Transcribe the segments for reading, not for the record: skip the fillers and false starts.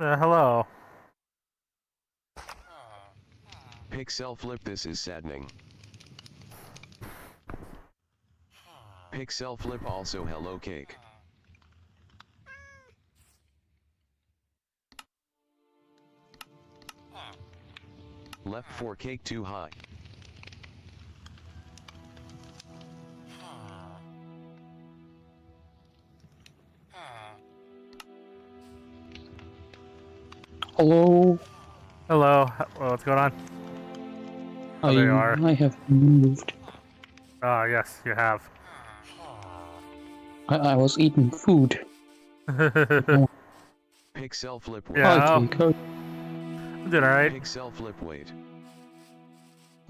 Hello. Pixel flip, this is saddening. Pixel flip, also hello cake. Left for cake too high. Hello. Hello. What's going on? Oh, there you are. I have moved. Ah, yes, you have. I was eating food. Pixel flip, wait. Yeah. Hi, Cake. I'm doing alright. Pixel flip, wait.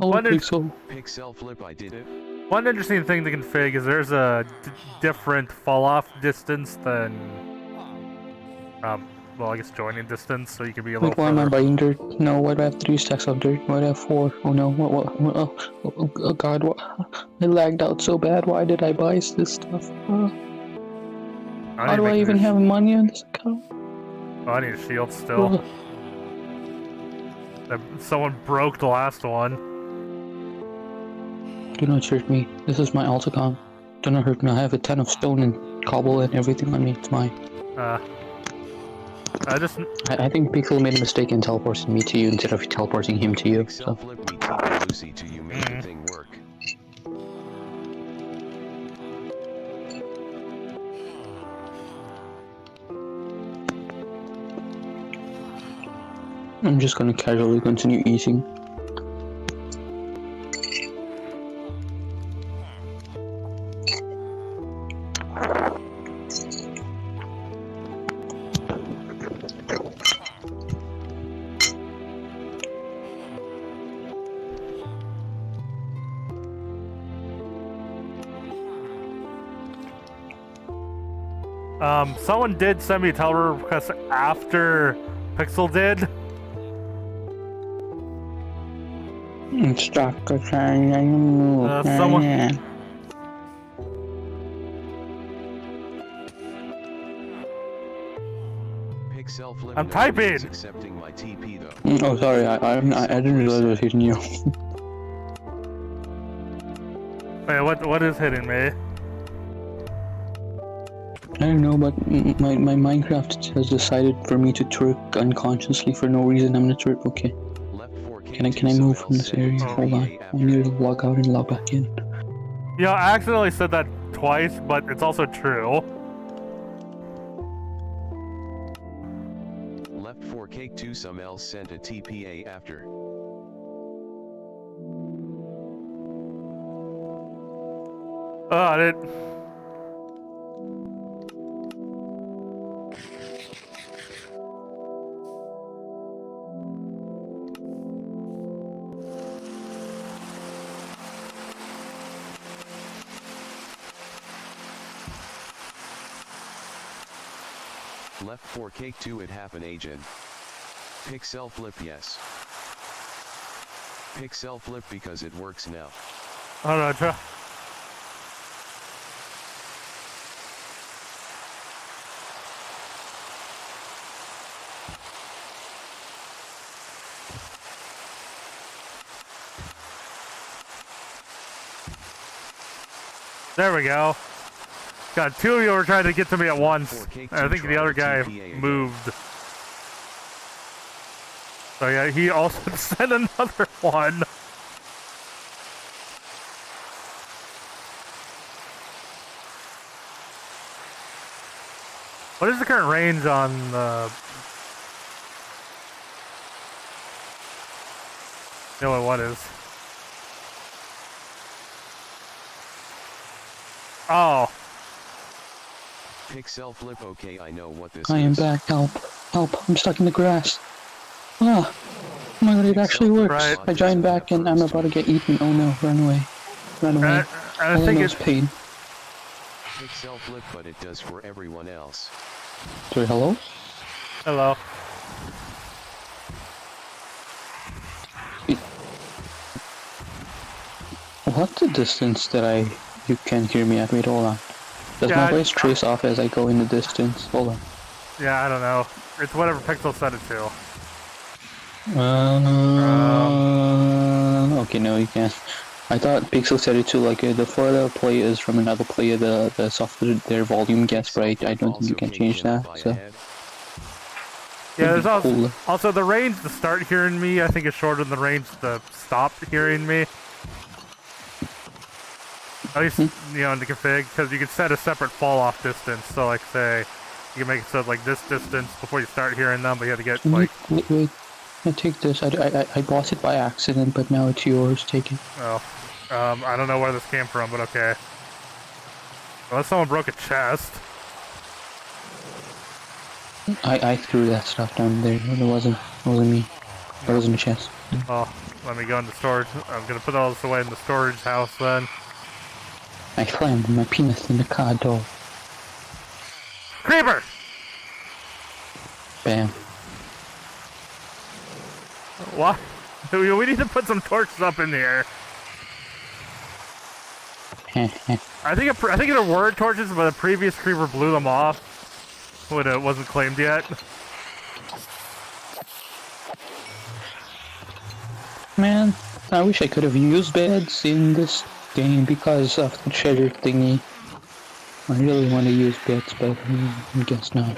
Hello, Pixel. Pixel flip, I did it. One interesting thing to config is there's a different fall-off distance than, well, I guess joining distance, so you can be a Like, little why am I further. buying dirt? No, why do I have 3 stacks of dirt? Why do I have 4? Oh no, what, oh god, what? I lagged out so bad, why did I buy this stuff? How do I even have money on this account? Oh, I need a shield still. Someone broke the last one. Do not hurt me. This is my alt account. Do not hurt me. I have a ton of stone and cobble and everything on me. It's mine. I think Pixel made a mistake in teleporting me to you instead of teleporting him to you. Pixel flip, me keep Lucy to you, make the thing work. I'm just gonna casually continue eating. Someone did send me a teleport request after Pixel did. Someone... Pixel flip, I'm typing! Accepting my TP though. Oh, sorry, I didn't realize I was hitting you. Wait, what is hitting me? I don't know, but my Minecraft has decided for me to twerk unconsciously for no reason. I'm gonna twerk. Okay. Can I move from this area? Hold on. I need to log out and log back in. Yeah, I accidentally said that twice, but it's also true. Left for cake 2, some else sent a TPA after. Oh, I didn't... Left for cake 2, it happened agent. Pixel flip, yes. Pixel flip because it works now. Oh no, try. There we go. God, 2 of you were trying to get to me at once. I think the other guy moved. So yeah, he also sent another one. What is the current range on The only one is. Oh. Pixel flip. Okay, I know what this I is. am back. Help. Help. I'm stuck in the grass. Ah. Oh my god, it actually works. Right. I joined back and I'm about to get eaten. Oh no, run away. Run away. I All I think know is pain. Pixel flip, but it does for everyone else. Sorry, hello? Hello. What's the distance that you can't hear me at? Wait, hold on. Does my voice trace off as I go in the distance? Hold on. Yeah, I don't know. It's whatever Pixel set it to. Okay, no, you can't. I thought Pixel set it to like the further play is from another player, the softer their volume gets, right? I don't think you can change that. So yeah, there's cool. also the range to start hearing me. I think is shorter than the range to stop hearing me. At least you know in the config, because you can set a separate fall off distance. So like say you can make it so like this distance before you start hearing them, but you have to get like. Wait. I take this. I bought it by accident, but now it's yours. Take it. Oh, I don't know where this came from, but okay. Unless someone broke a chest. I threw that stuff down there. It wasn't me. That wasn't a chest. Oh, let me go into storage. I'm gonna put all this away in the storage house then. I slammed my penis in the car door. Creeper! Bam. What? We need to put some torches up in here. I think there were torches, but the previous creeper blew them off when it wasn't claimed yet. Man, I wish I could have used beds in this game because of the treasure thingy. I really want to use beds, but I guess not.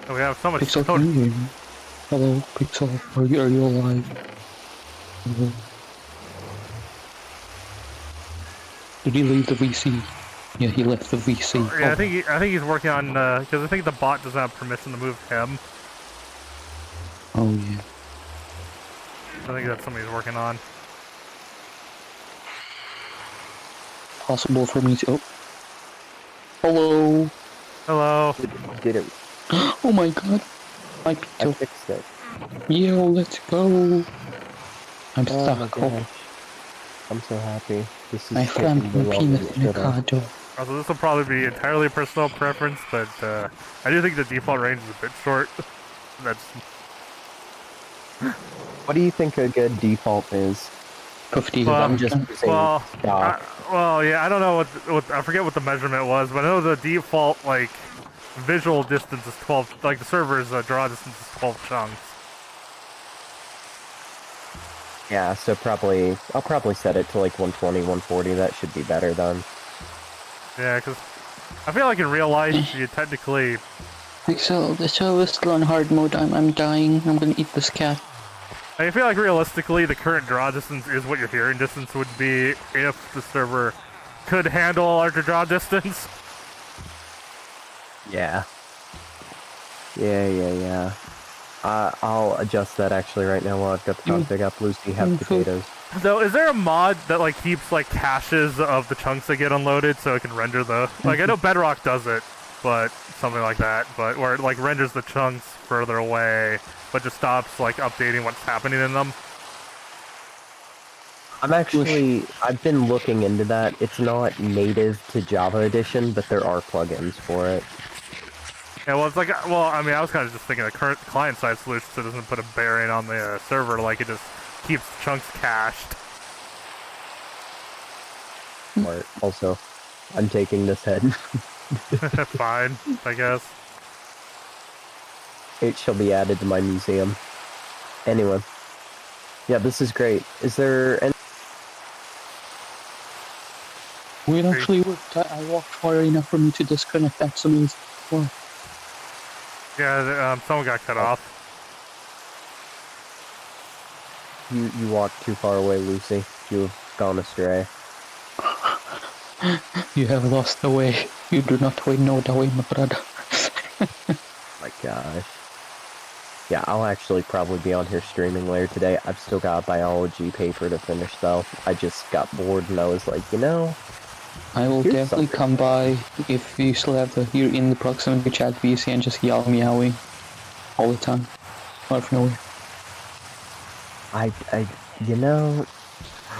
We have so much Pixel, stone. can you hear me? Hello, Pixel, are you alive? Hello. Did he leave the VC? Yeah, he left the VC. Yeah, I think he's working on because I think the bot doesn't have permission to move him. Oh yeah. I think that's something he's working on. Possible for me to. Oh. Hello. Hello. Did it? Oh my god. My I Pixel. fixed it. Yo, let's go. I'm Oh my stuck. gosh. I'm so happy. This is I taking found way my longer penis than in it the should have. car door. Also, this will probably be entirely personal preference, but I do think the default range is a bit short. That's. What do you think a good default is? 50. Well, I'm just using stock. Well, yeah, I don't know what I forget what the measurement was, but I know the default like visual distance is 12. Like the server's draw distance is 12 chunks. Yeah, so I'll probably set it to like 120, 140. That should be better then. Yeah, because I feel like in real life you technically. So the show is still on hard mode. I'm dying. I'm gonna eat this cat. I feel like realistically the current draw distance is what your hearing distance would be if the server could handle a larger draw distance. Yeah. Yeah. I'll adjust that actually right now while I've got the config up. Lucy, have potatoes. So, is there a mod that like keeps like caches of the chunks that get unloaded so it can render the like I know Bedrock does it, but something like that, but where it like renders the chunks further away, but just stops like updating what's happening in them. I've been looking into that. It's not native to Java Edition, but there are plugins for it. Yeah, well, it's like, well, I mean, I was kind of just thinking a current client-side solution so it doesn't put a bearing on the server, like it just keeps chunks cached. Smart. Also, I'm taking this head. Fine, I guess. It shall be added to my museum. Anyway. Yeah, this is great. Is there any... It actually worked. I walked far enough for me to disconnect. That's amazing. Wow. Yeah, someone got cut off. You walked too far away, Lucy. You've gone astray. You have lost the way. You do not know the way, my brother. My gosh. Yeah, I'll actually probably be on here streaming later today. I've still got a biology paper to finish though. I just got bored and I was like, you know, I will here's definitely something. come by if you still have you're in the proximity chat VC and just yell meowing all the time. Out of nowhere. You know,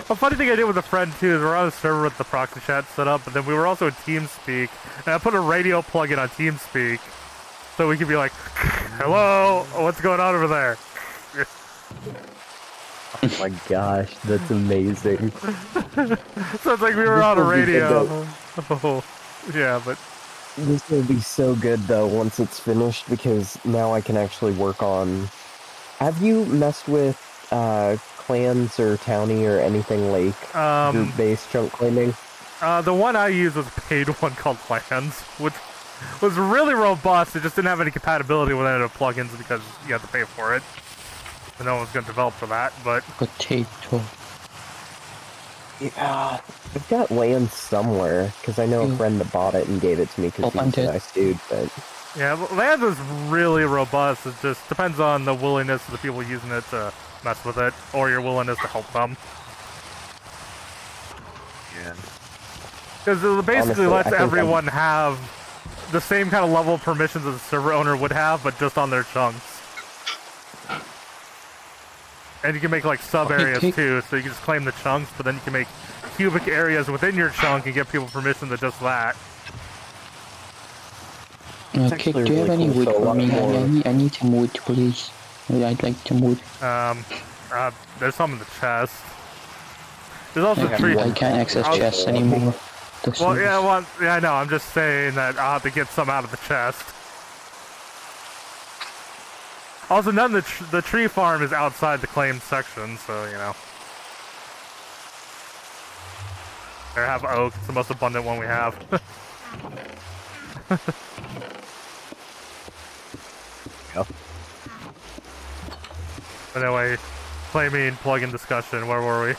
A funny thing I did with a friend too is we're on a server with the proxy chat set up, but then we were also in TeamSpeak, and I put a radio plug-in on TeamSpeak, so we could be like, "Hello, what's going on over there?" oh my gosh, that's amazing. So it's like we were on a radio. Oh, yeah, but This will be so good though once it's finished because now I can actually work on. Have you messed with clans or townie or anything like group-based chunk claiming? the one I used was a paid one called Lands, which was really robust. It just didn't have any compatibility with any of the plugins because you had to pay for it. And no one's going to develop for that, but... Potato. Yeah, I've got land somewhere, because I know a friend that bought it and gave it to me because he's a nice dude, but... Yeah, Lands is really robust. It just depends on the willingness of the people using it to mess with it, or your willingness to help them. Yeah. Because it basically Honestly, lets everyone have the same kind of level of permissions as a server owner would have, but just on their chunks. And you can make like sub areas too, so you can just claim the chunks, but then you can make cubic areas within your chunk and give people permission to just that. Okay, do you have any wood for me? I need some wood, please. I'd like some wood. There's some in the chest. There's also trees. I can't access chests anymore. Well, yeah, I know. I'm just saying that I'll have to get some out of the chest. Also, none of the tree farm is outside the claimed section, so, you know. There, have oak. It's the most abundant one we have. Yep. Anyway, claiming plugin discussion. Where were we?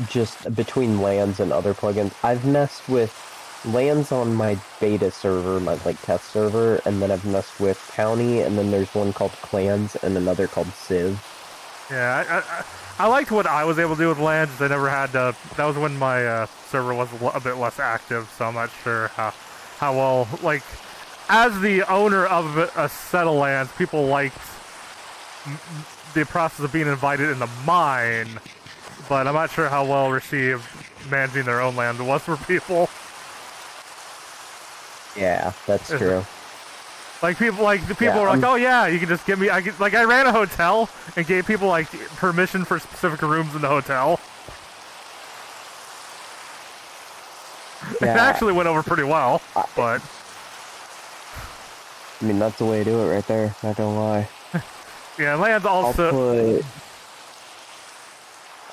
Just between lands and other plugins. I've messed with lands on my beta server, my test server, and then I've messed with Townie, and then there's one called Clans and another called Civ. Yeah, I liked what I was able to do with lands. I never had to. That was when my server was a bit less active, so I'm not sure how well, like, as the owner of a set of lands, people liked the process of being invited in the mine, but I'm not sure how well received managing their own land was for people. Yeah, that's true. Like people were like, oh yeah, you can just give me. I ran a hotel and gave people like permission for specific rooms in the hotel. Yeah, it actually went over pretty well, but I mean that's the way to do it right there. Not gonna lie. Yeah, lands also.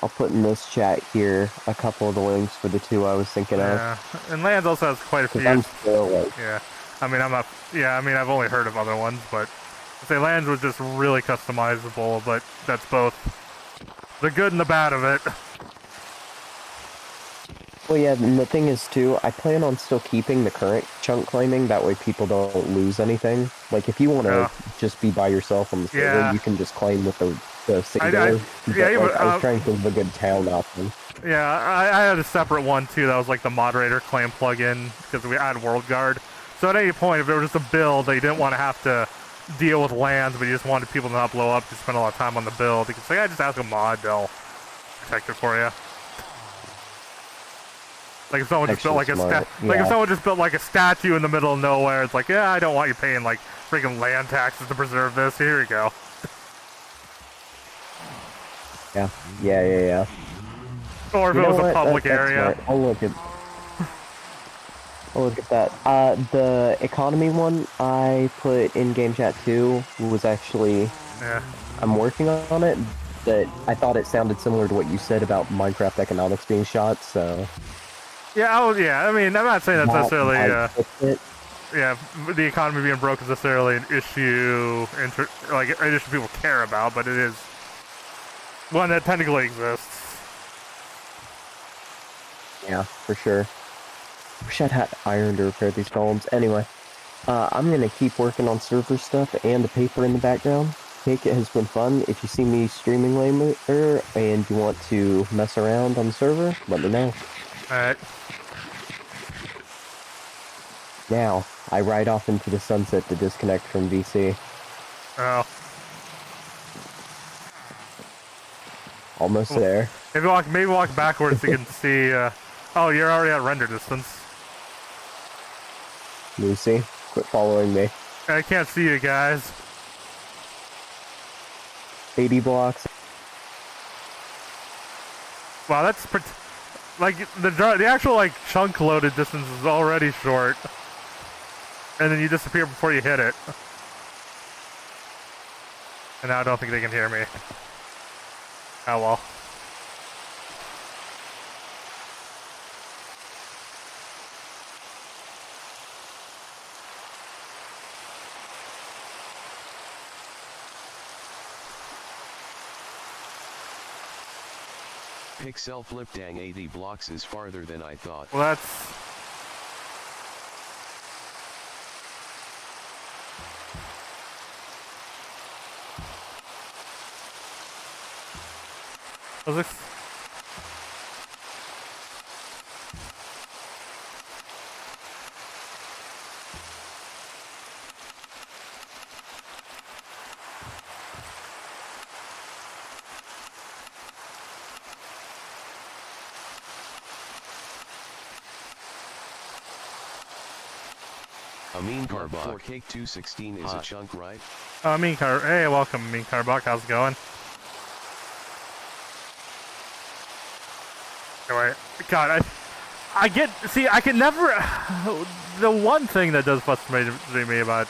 I'll put in this chat here a couple of the links for the two I was thinking of. And lands also has quite a few. I'm still like, yeah, I mean I'm not. Yeah, I mean I've only heard of other ones, but I'd say lands was just really customizable. But that's both the good and the bad of it. Well, yeah, and the thing is too, I plan on still keeping the current chunk claiming. That way, people don't lose anything. Like if you want to just be by yourself on the server, you can just claim with the singular. I was trying to think of a good town option. Yeah, I had a separate one too. That was like the moderator claim plugin because we had World Guard. So at any point, if there was just a build that you didn't want to have to deal with lands, but you just wanted people to not blow up, to spend a lot of time on the build, you could say, just ask a mod, they'll protect it for you. Like if someone just built like if someone just built like a statue in the middle of nowhere, it's like, yeah, I don't want you paying like freaking land taxes to preserve this. Here you go. Yeah. Or if it was a public area. I'll look at that. The economy one I put in game chat too was actually. Yeah. I'm working on it, but I thought it sounded similar to what you said about Minecraft economics being shot. So. Yeah. I mean, I'm not saying that's necessarily. Yeah, the economy being broke is necessarily an issue. An issue people care about, but it is one that technically exists. Yeah, for sure. Wish I'd had iron to repair these golems. Anyway. I'm gonna keep working on server stuff and the paper in the background. Cake, it has been fun. If you see me streaming later and you want to mess around on the server, let me know. Alright. Now, I ride off into the sunset to disconnect from VC. Oh. Almost there. Maybe walk backwards so you can see, oh, you're already at render distance. Lucy, quit following me. I can't see you guys. 80 blocks. Wow, that's like the actual like chunk loaded distance is already short, and then you disappear before you hit it. And now I don't think they can hear me. Oh well. Pixel flip dang 80 blocks is farther than I thought. Well, that's... Amin Carbach 4K216 is a chunk, right? Hey, welcome, Amin Carbach. How's it going? Anyway, God, I can never... The one thing that does frustrate me about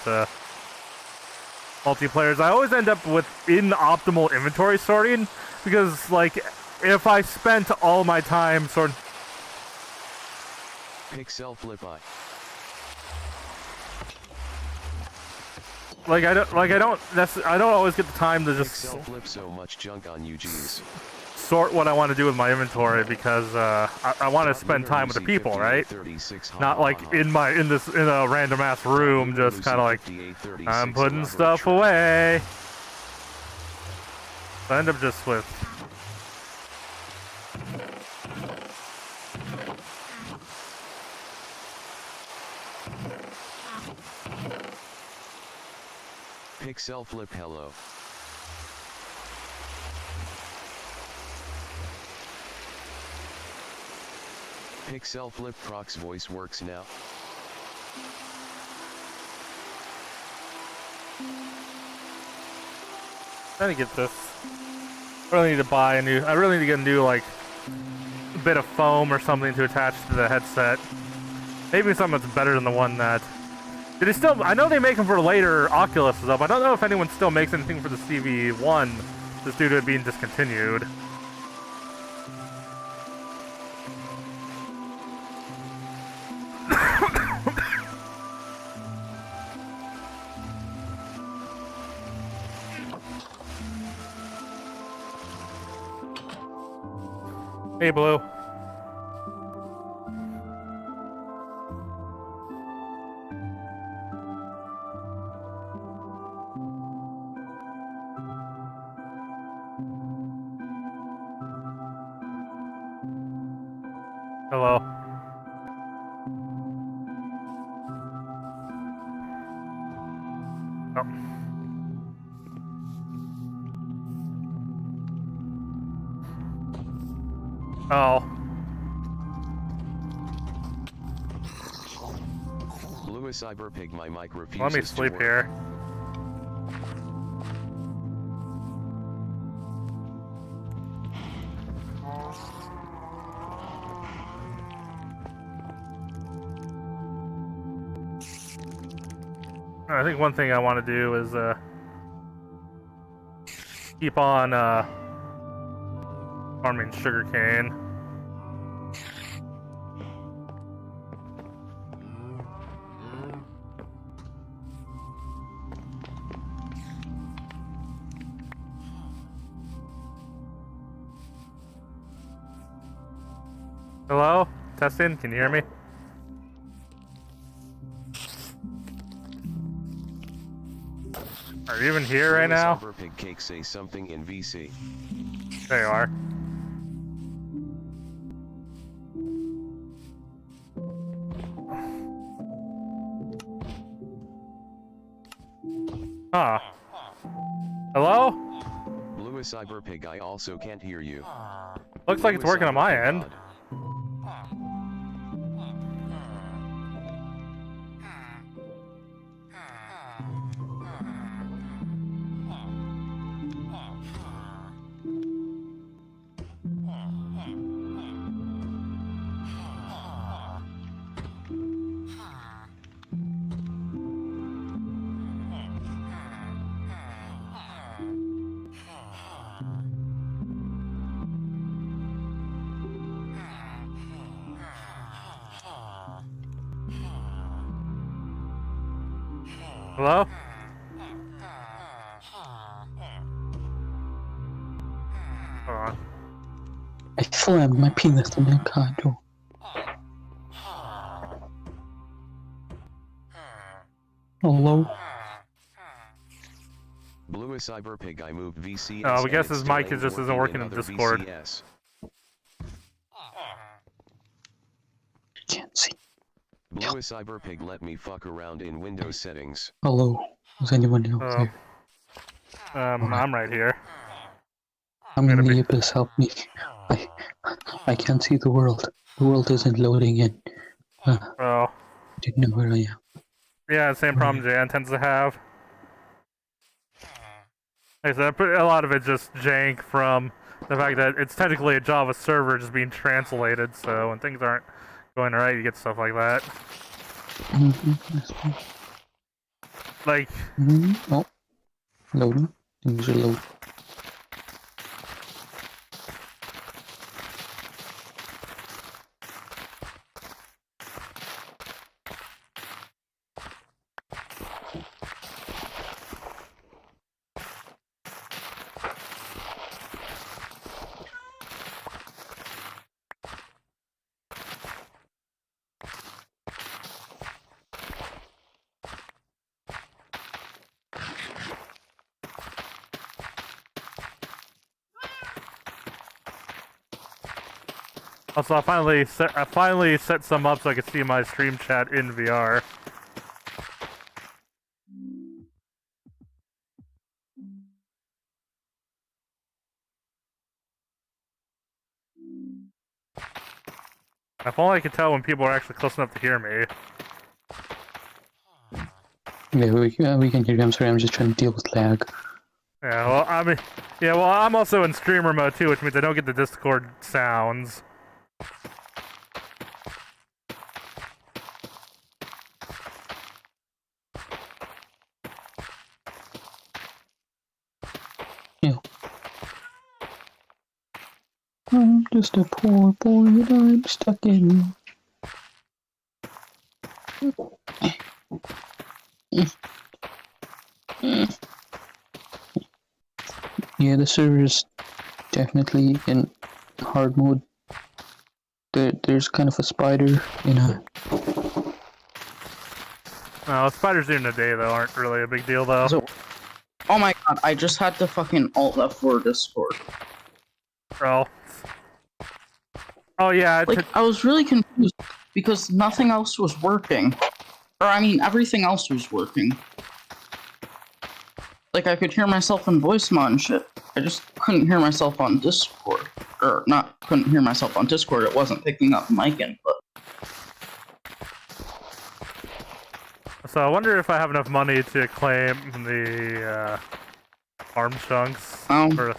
multiplayer is I always end up with inoptimal inventory sorting, because, like, if I spent all my time sorting... Pixel flip I. I don't always get the time to just flip so much junk on UGs. Sort what I want to do with my inventory, because I want to spend time with the people, right? Not like in a random ass room, just kind of like I'm putting stuff away. So I end up just with. Pixel flip hello. Pixel flip Proc's voice works now. Trying to get this. I really need to buy a new. I really need to get a new like bit of foam or something to attach to the headset. Maybe something that's better than the one that. Do they still? I know they make them for later Oculus stuff. I don't know if anyone still makes anything for the CV1, just due to it being discontinued. Hey, Blue. Hello. Oh. Oh. Lewis Cyberpig, my mic refuses. Let me sleep here. I think one thing I want to do is keep on farming sugarcane. Hello? Testing? Can you hear me? Are you even here right now? Cyberpig Cake say something in VC. There you are. Huh. Hello? Blue Cyberpig, I also can't hear you. Looks like it's working on my end. Hello? Hold on. I slammed my penis in the car door. Hello? Blue Cyberpig, I moved VCS. Oh, we guess and his it's mic still just isn't working in other Discord. VCS. Can't see. Blue Cyberpig, let me fuck around in Windows settings. Hello? Is anyone else there? I'm right here. I'm in the abyss, help me. I can't see the world. The world isn't loading in. Oh. Didn't know where I am. Yeah, same problem Jan tends to have. Like I said, a lot of it's just jank from the fact that it's technically a Java server just being translated, so when things aren't going right, you get stuff like that. Like... Oh. Loading. Things are loading. Also, I finally set some up so I could see my stream chat in VR. If only I could tell when people are actually close enough to hear me. Yeah, we can hear you. I'm sorry, I'm just trying to deal with lag. Yeah, well, I mean, yeah, well, I'm also in streamer mode too, which means I don't get the Discord sounds. Yeah. I'm just a poor boy and I'm stuck in. Yeah, the server is definitely in hard mode. There's kind of a spider in a... No, spiders during the day though aren't really a big deal though. So, oh my god, I just had to fucking alt F4 Discord. Bro. Oh yeah. Like, I was really confused because nothing else was working. Or I mean, everything else was working. Like, I could hear myself in voice mod and shit. I just couldn't hear myself on Discord. Or, not couldn't hear myself on Discord, it wasn't picking up mic input. So I wonder if I have enough money to claim the farm chunks. For...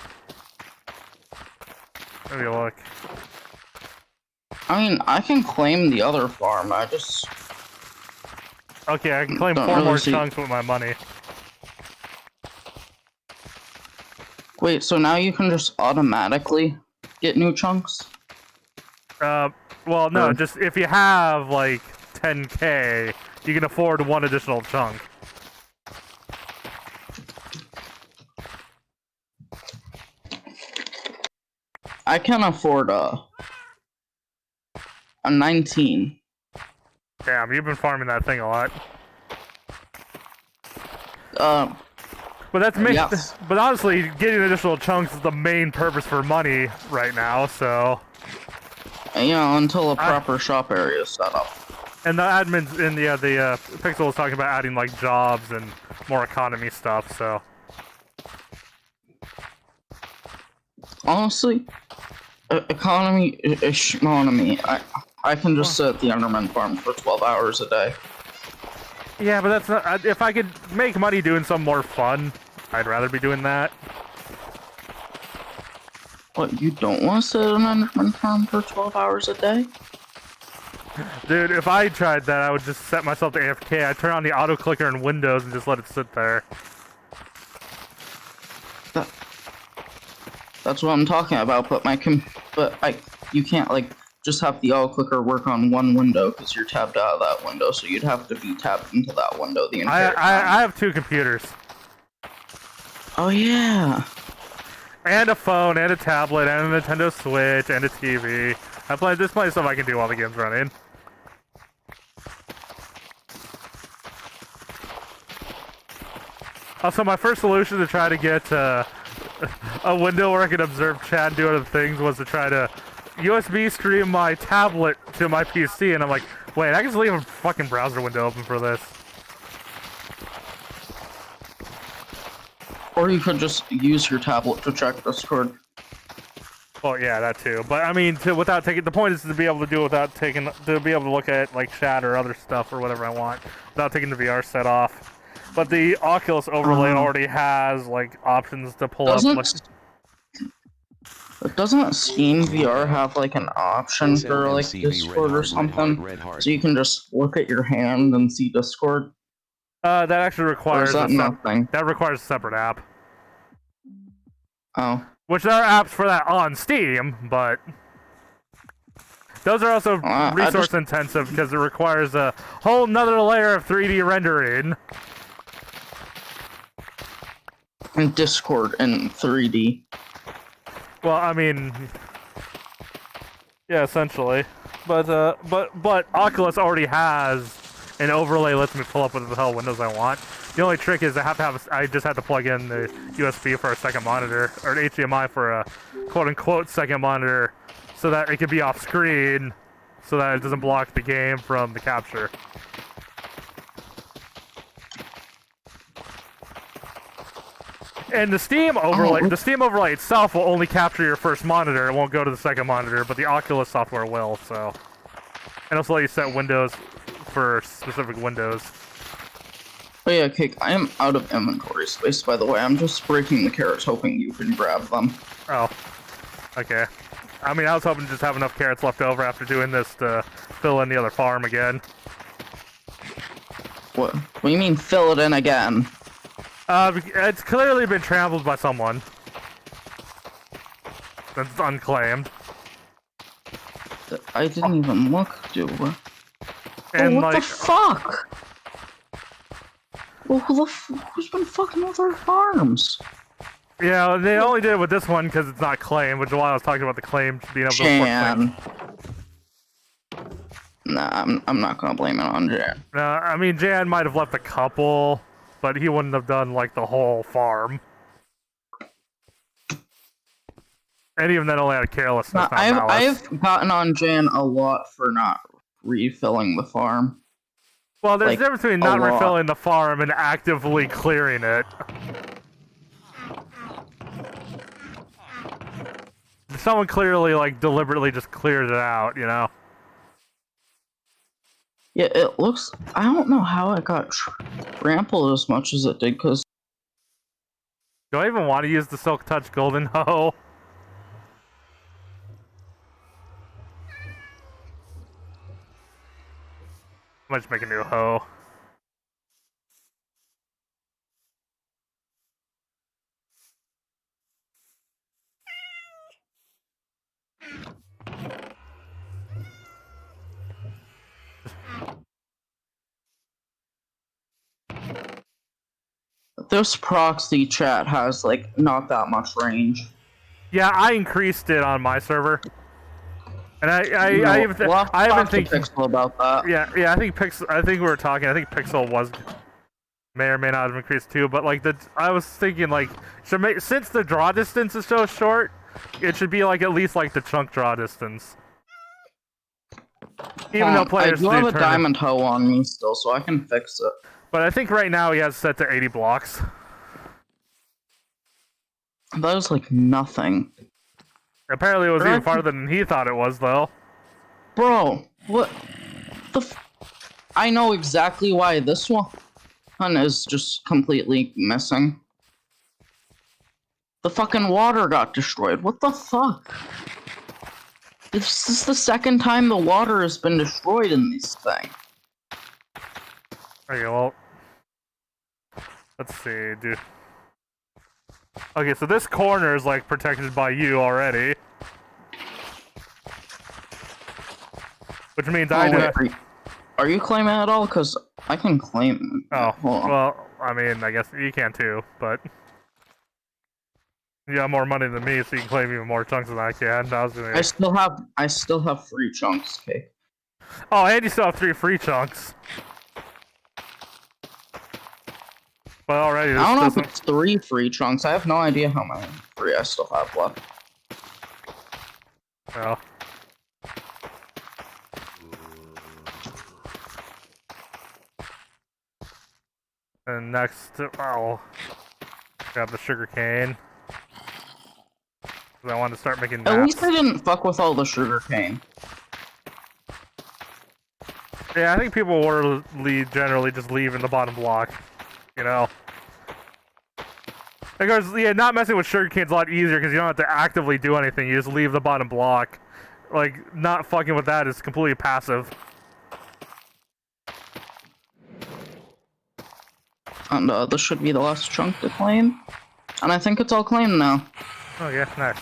Maybe a look. I mean, I can claim the other farm, I just... Okay, I can claim 4 more chunks with my money. Wait, so now you can just automatically get new chunks? Well, no, just if you have, like, 10k, you can afford 1 additional chunk. I can afford a 19. Damn, you've been farming that thing a lot. But that's main. Yes. But honestly, getting additional chunks is the main purpose for money right now. So. Until a proper shop area is set up. And the admins in the Pixel was talking about adding like jobs and more economy stuff. So. Honestly, economy. I can just sit at the Enderman farm for 12 hours a day. Yeah, but that's not. If I could make money doing something more fun, I'd rather be doing that. What, you don't want to sit at an Enderman farm for 12 hours a day? Dude, if I tried that, I would just set myself to AFK. I'd turn on the auto clicker in Windows and just let it sit there. That's what I'm talking about. But you can't like just have the auto clicker work on one window because you're tabbed out of that window. So you'd have to be tabbed into that window the entire time. I have 2 computers. Oh yeah. And a phone, and a tablet, and a Nintendo Switch, and a TV. There's plenty of stuff I can do while the game's running. Also, my first solution to try to get a window where I could observe chat and do other things was to try to USB stream my tablet to my PC, and I'm like, wait, I can just leave a fucking browser window open for this. Or you could just use your tablet to check Discord. Well, yeah, that too. But I mean, without taking the point is to be able to do it without taking to be able to look at like chat or other stuff or whatever I want without taking the VR set off. But the Oculus overlay already has like options to pull up. Doesn't Steam VR have like an option for like Discord or something, so you can just look at your hand and see Discord? That actually requires nothing. That requires a separate app. Oh. Which there are apps for that on Steam, but those are also resource intensive because it requires a whole nother layer of 3D rendering. And Discord in 3D. Well, I mean, yeah, essentially. But Oculus already has an overlay lets me pull up what the hell windows I want. The only trick is I just have to plug in the USB for a second monitor, or an HDMI for a quote-unquote second monitor, so that it can be off screen, so that it doesn't block the game from the capture. And the Steam overlay itself will only capture your first monitor. It won't go to the second monitor, but the Oculus software will. So, and also let you set windows for specific windows. Oh yeah, Cake, I am out of inventory space, by the way. I'm just breaking the carrots, hoping you can grab them. Oh, okay. I mean, I was hoping to just have enough carrots left over after doing this to fill in the other farm again. What do you mean, fill it in again? It's clearly been trampled by someone. That's unclaimed. I didn't even look, dude. And what the fuck? Well, who's been fucking with our farms? Yeah, they only did it with this one because it's not claimed, which is why I was talking about the claim being able to report claims. Nah, I'm not gonna blame it on Jan. I mean, Jan might have left a couple, but he wouldn't have done, like, the whole farm. And even then only had a carelessness. I've gotten on Jan a lot for not refilling the farm. Well, there's a difference between not refilling the farm and actively clearing it. Someone clearly, like, deliberately just cleared it out, you know? Yeah, it looks... I don't know how it got trampled as much as it did, because... Do I even want to use the Silk Touch Golden Hoe? I might just make a new hoe. This proxy chat has, like, not that much range. Yeah, I increased it on my server. And I even think Pixel about that. Yeah, I think we were talking. I think Pixel was may or may not have increased too, but like I was thinking like since the draw distance is so short, it should be like at least like the chunk draw distance. Even though players I do have a diamond hoe on me still, so I can fix it. But I think right now he has set to 80 blocks. That was like nothing. Apparently it was even farther than he thought it was, though. Bro, what the I know exactly why this one is just completely missing. The fucking water got destroyed. What the fuck? This is the second time the water has been destroyed in this thing. Okay, well... Let's see, dude. Okay, so this corner is, like, protected by you already. Which means Are you claiming it at all? Because I can claim it. Oh, well, I mean, I guess you can too, but... You got more money than me, so you can claim even more chunks than I can. I still have free chunks, okay? Oh, and you still have 3 free chunks. But already, I don't know if it's 3 free chunks. I have no idea how many free I still have left. Well. And next, I'll grab the sugar cane. I want to start making maps. At least I didn't fuck with all the sugar cane. Yeah, I think people will generally just leave in the bottom block. You know? Because, yeah, not messing with sugar cane's a lot easier because you don't have to actively do anything. You just leave the bottom block. Like, not fucking with that is completely passive. And this should be the last chunk to claim. And I think it's all claimed now. Oh yeah, nice.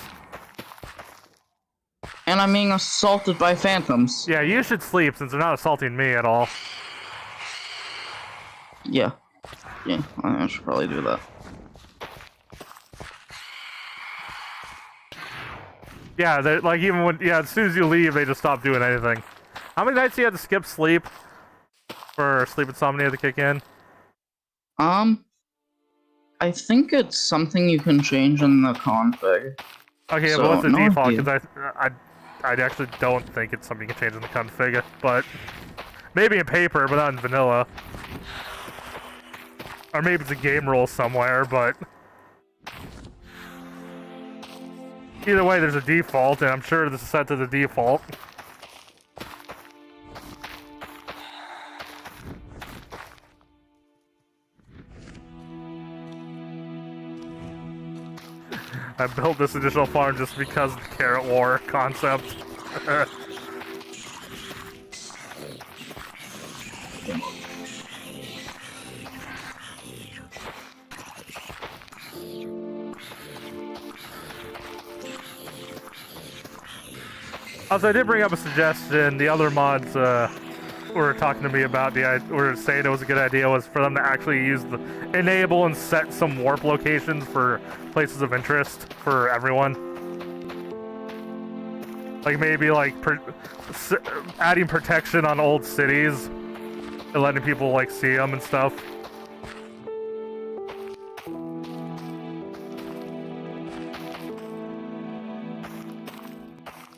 And I'm being assaulted by phantoms. Yeah, you should sleep since they're not assaulting me at all. Yeah. Yeah, I should probably do that. Yeah, they're like even when as soon as you leave, they just stop doing anything. How many nights do you have to skip sleep for sleep insomnia to kick in? I think it's something you can change in the config. Okay, so, but what's the no default? idea. Because I actually don't think it's something you can change in the config, but maybe in paper, but not in vanilla. Or maybe it's a game rule somewhere, but either way, there's a default, and I'm sure this is set to the default. I built this additional farm just because of the carrot war concept. Also, I did bring up a suggestion. The other mods were talking to me about were saying it was a good idea was for them to actually use the enable and set some warp locations for places of interest for everyone. Like maybe like adding protection on old cities and letting people like see them and stuff.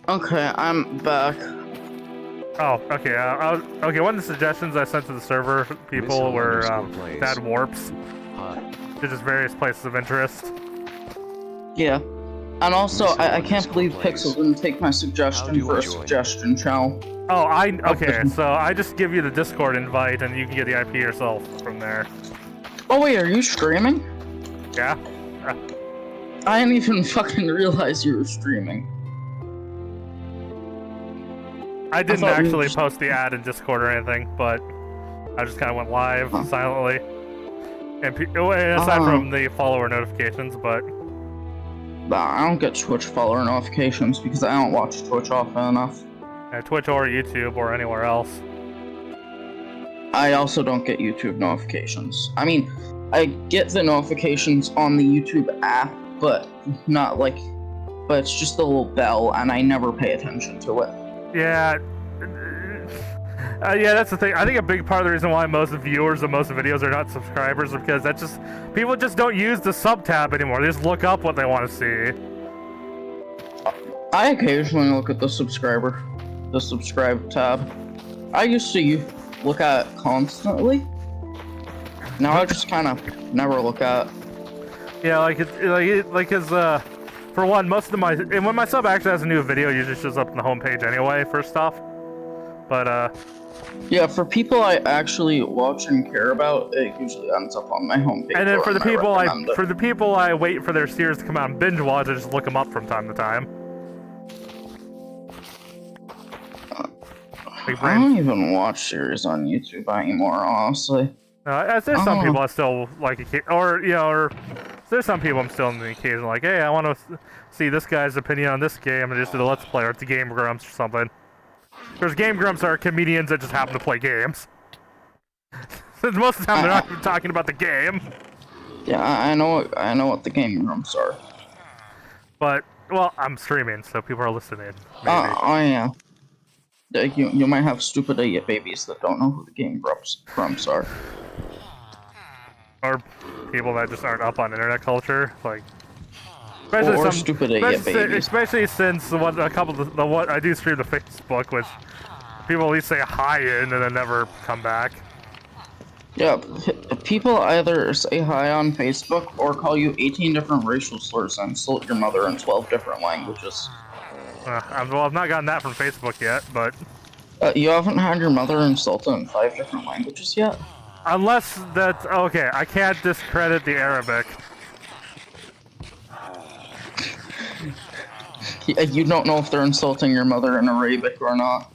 Okay, I'm back. Oh, okay. Okay, one of the suggestions I sent to the server people were to add warps to just various places of interest. Yeah. And also, I can't believe Pixel didn't take my suggestion for a suggestion channel. Oh, okay, so I just give you the Discord invite and you can get the IP yourself from there. Oh wait, are you streaming? Yeah? I didn't even fucking realize you were streaming. I didn't actually post the ad in Discord or anything, but I just kind of went live silently. And aside from the follower notifications, but... Nah, I don't get Twitch follower notifications because I don't watch Twitch often enough. Twitch or YouTube or anywhere else. I also don't get YouTube notifications. I mean, I get the notifications on the YouTube app, but not like... But it's just a little bell, and I never pay attention to it. Yeah, Yeah, that's the thing. I think a big part of the reason why most viewers of most videos are not subscribers is because that's just people just don't use the sub tab anymore. They just look up what they want to see. I occasionally look at the subscribe tab. I used to look at it constantly. Now I just kind of never look at it. Yeah, for one, most of when my sub actually has a new video, it usually shows up on the homepage anyway, first off. But, yeah, for people I actually watch and care about, it usually ends up on my homepage. And then for the people I wait for their series to come out and binge watch, I just look them up from time to time. I don't even watch series on YouTube anymore, honestly. There's some people I still like, or there's some people I'm still on the occasion like, hey, I want to see this guy's opinion on this game, and just do the Let's Play, or it's a Game Grumps or something. Because Game Grumps are comedians that just happen to play games. Most of the time, they're not even talking about the game. Yeah, I know what the Game Grumps are. But, well, I'm streaming, so people are listening. Oh yeah. You might have stupid idiot babies that don't know who the Game Grumps are. Or people that just aren't up on internet culture, like. Or stupid idiot babies. Especially since I do stream to Facebook, which people at least say hi in and then never come back. Yeah, people either say hi on Facebook or call you 18 different racial slurs and insult your mother in 12 different languages. I've not gotten that from Facebook yet, but... you haven't had your mother insulted in 5 different languages yet? Unless that's... Okay, I can't discredit the Arabic. You don't know if they're insulting your mother in Arabic or not.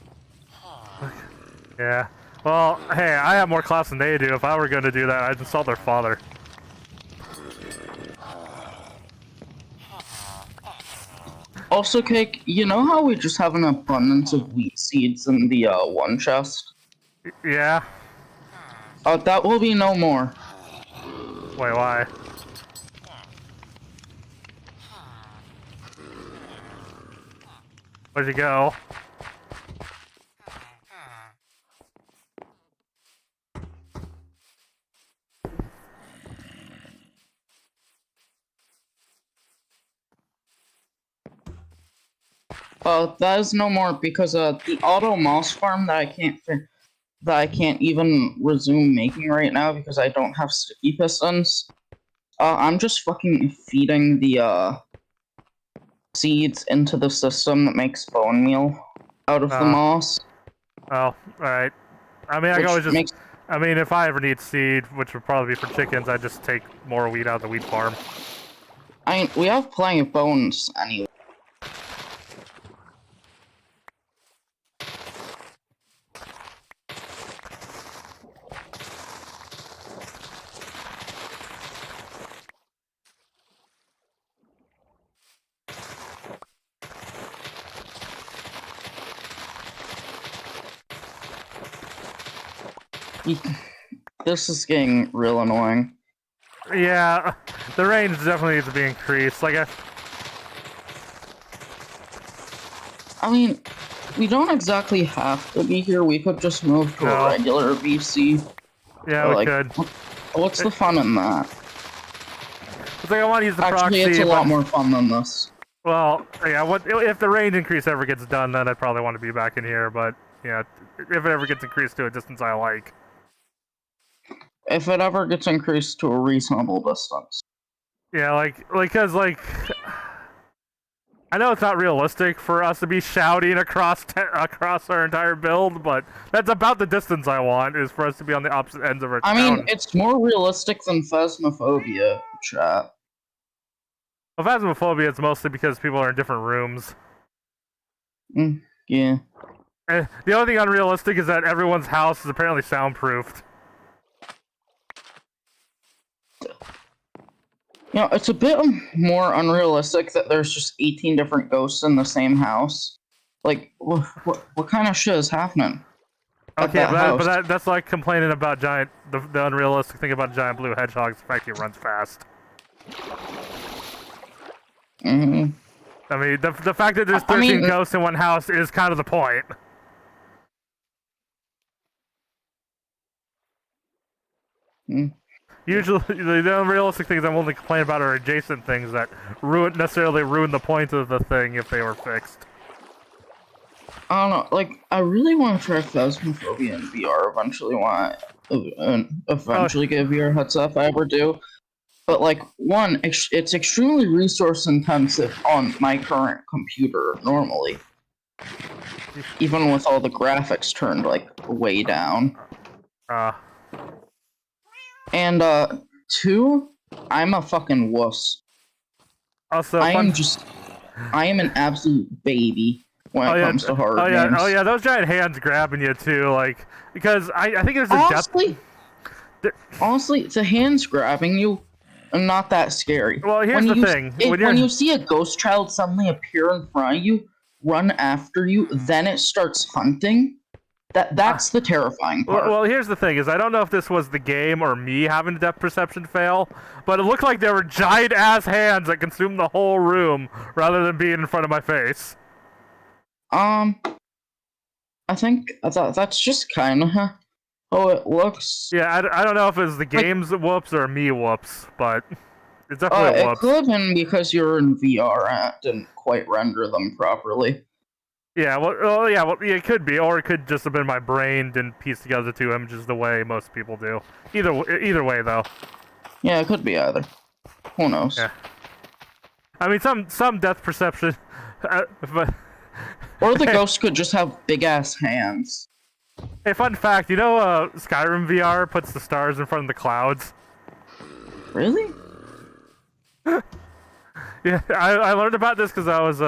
Yeah. Well, hey, I have more class than they do. If I were going to do that, I'd insult their father. Also, Cake, you know how we just have an abundance of wheat seeds in the one chest? Yeah. That will be no more. Wait, why? Where'd you go? That is no more because the auto moss farm that I can't even resume making right now because I don't have sticky pistons. I'm just fucking feeding the seeds into the system that makes bone meal out of the moss. Oh, alright. I mean, I mean, if I ever need seed, which would probably be for chickens, I'd just take more wheat out of the wheat farm. I mean, we have plenty of bones anyway. This is getting real annoying. Yeah, the range definitely needs to be increased. Like, I mean, we don't exactly have to be here. We could just move to a regular VC. Yeah, we could. What's the fun in that? It's like I want to use the proxy. Actually, it's a lot more fun than this. Well, yeah. If the range increase ever gets done, then I'd probably want to be back in here. But yeah, if it ever gets increased to a distance I like. If it ever gets increased to a reasonable distance. Yeah, because I know it's not realistic for us to be shouting across our entire build, but that's about the distance I want, is for us to be on the opposite ends of our town. I mean, it's more realistic than Phasmophobia, chat. Well, Phasmophobia, it's mostly because people are in different rooms. Yeah. And the only thing unrealistic is that everyone's house is apparently soundproofed. You know, it's a bit more unrealistic that there's just 18 different ghosts in the same house. Like, what kind of shit is happening? Okay, but that's like complaining about the unrealistic thing about giant blue hedgehogs, the fact he runs fast. Mm-hmm. I mean, the fact that there's 13 ghosts in one house is kind of the point. Usually, the unrealistic things I'm only complaining about are adjacent things that necessarily ruin the point of the thing if they were fixed. I don't know, like, I really want to try Phasmophobia in VR eventually, eventually get a VR headset if I ever do. But, like, one, it's extremely resource intensive on my current computer, normally. Even with all the graphics turned, like, way down. And, two, I'm a fucking wuss. Also, I am an absolute baby when it comes to horror games. Oh yeah, those giant hands grabbing you too, like, because I think there's a honestly, the hands grabbing you are not that scary. Well, here's the thing. When you see a ghost child suddenly appear in front of you, run after you, then it starts hunting, that's the terrifying part. Well, here's the thing, is I don't know if this was the game or me having a depth perception fail, but it looked like there were giant-ass hands that consumed the whole room, rather than being in front of my face. I think that's just kind of how it looks. Yeah, I don't know if it was the game's whoops or me whoops, but it's definitely a whoops. It could have been because you're in VR and it didn't quite render them properly. Yeah, well, it could be, or it could just have been my brain didn't piece together the two images the way most people do. Either way, though. Yeah, it could be either. Who knows? Yeah. I mean, some depth perception, but... Or the ghost could just have big-ass hands. Hey, fun fact, you know Skyrim VR puts the stars in front of the clouds? Really? Yeah, I learned about this because I was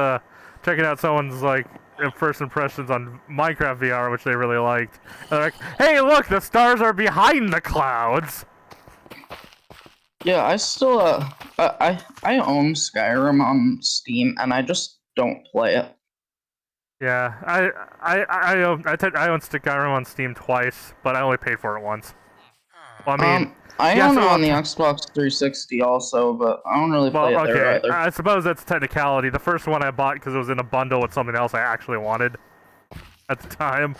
checking out someone's, like, first impressions on Minecraft VR, which they really liked. And they're like, hey, look, the stars are behind the clouds! Yeah, I still, I own Skyrim on Steam, and I just don't play it. Yeah, I own Skyrim on Steam twice, but I only paid for it once. Well, I mean, I own it on the Xbox 360 also, but I don't really play it there either. I suppose that's a technicality. The first one I bought because it was in a bundle with something else I actually wanted at the time.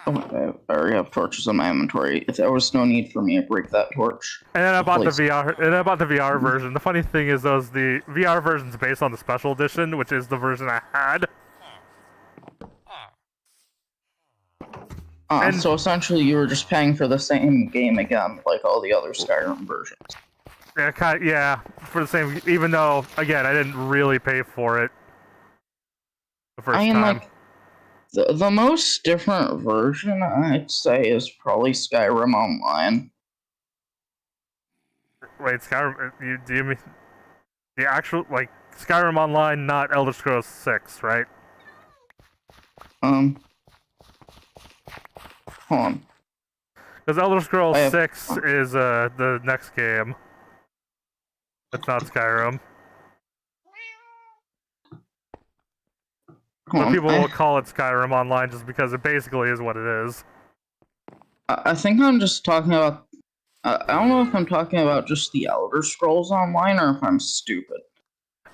I already have torches in my inventory. If there was no need for me to break that torch. And then I bought the VR. And I bought the VR version. The funny thing is, the VR version's based on the special edition, which is the version I had. So essentially, you were just paying for the same game again, like all the other Skyrim versions. Yeah, for the same. Even though, again, I didn't really pay for it the first time. Like, the most different version, I'd say, is probably Skyrim Online. Wait, Skyrim? Do you mean the actual, like, Skyrim Online, not Elder Scrolls 6, right? Hold on. Because Elder Scrolls 6 is the next game. It's not Skyrim. But people will call it Skyrim Online just because it basically is what it is. I think I'm just talking about... I don't know if I'm talking about just the Elder Scrolls Online or if I'm stupid.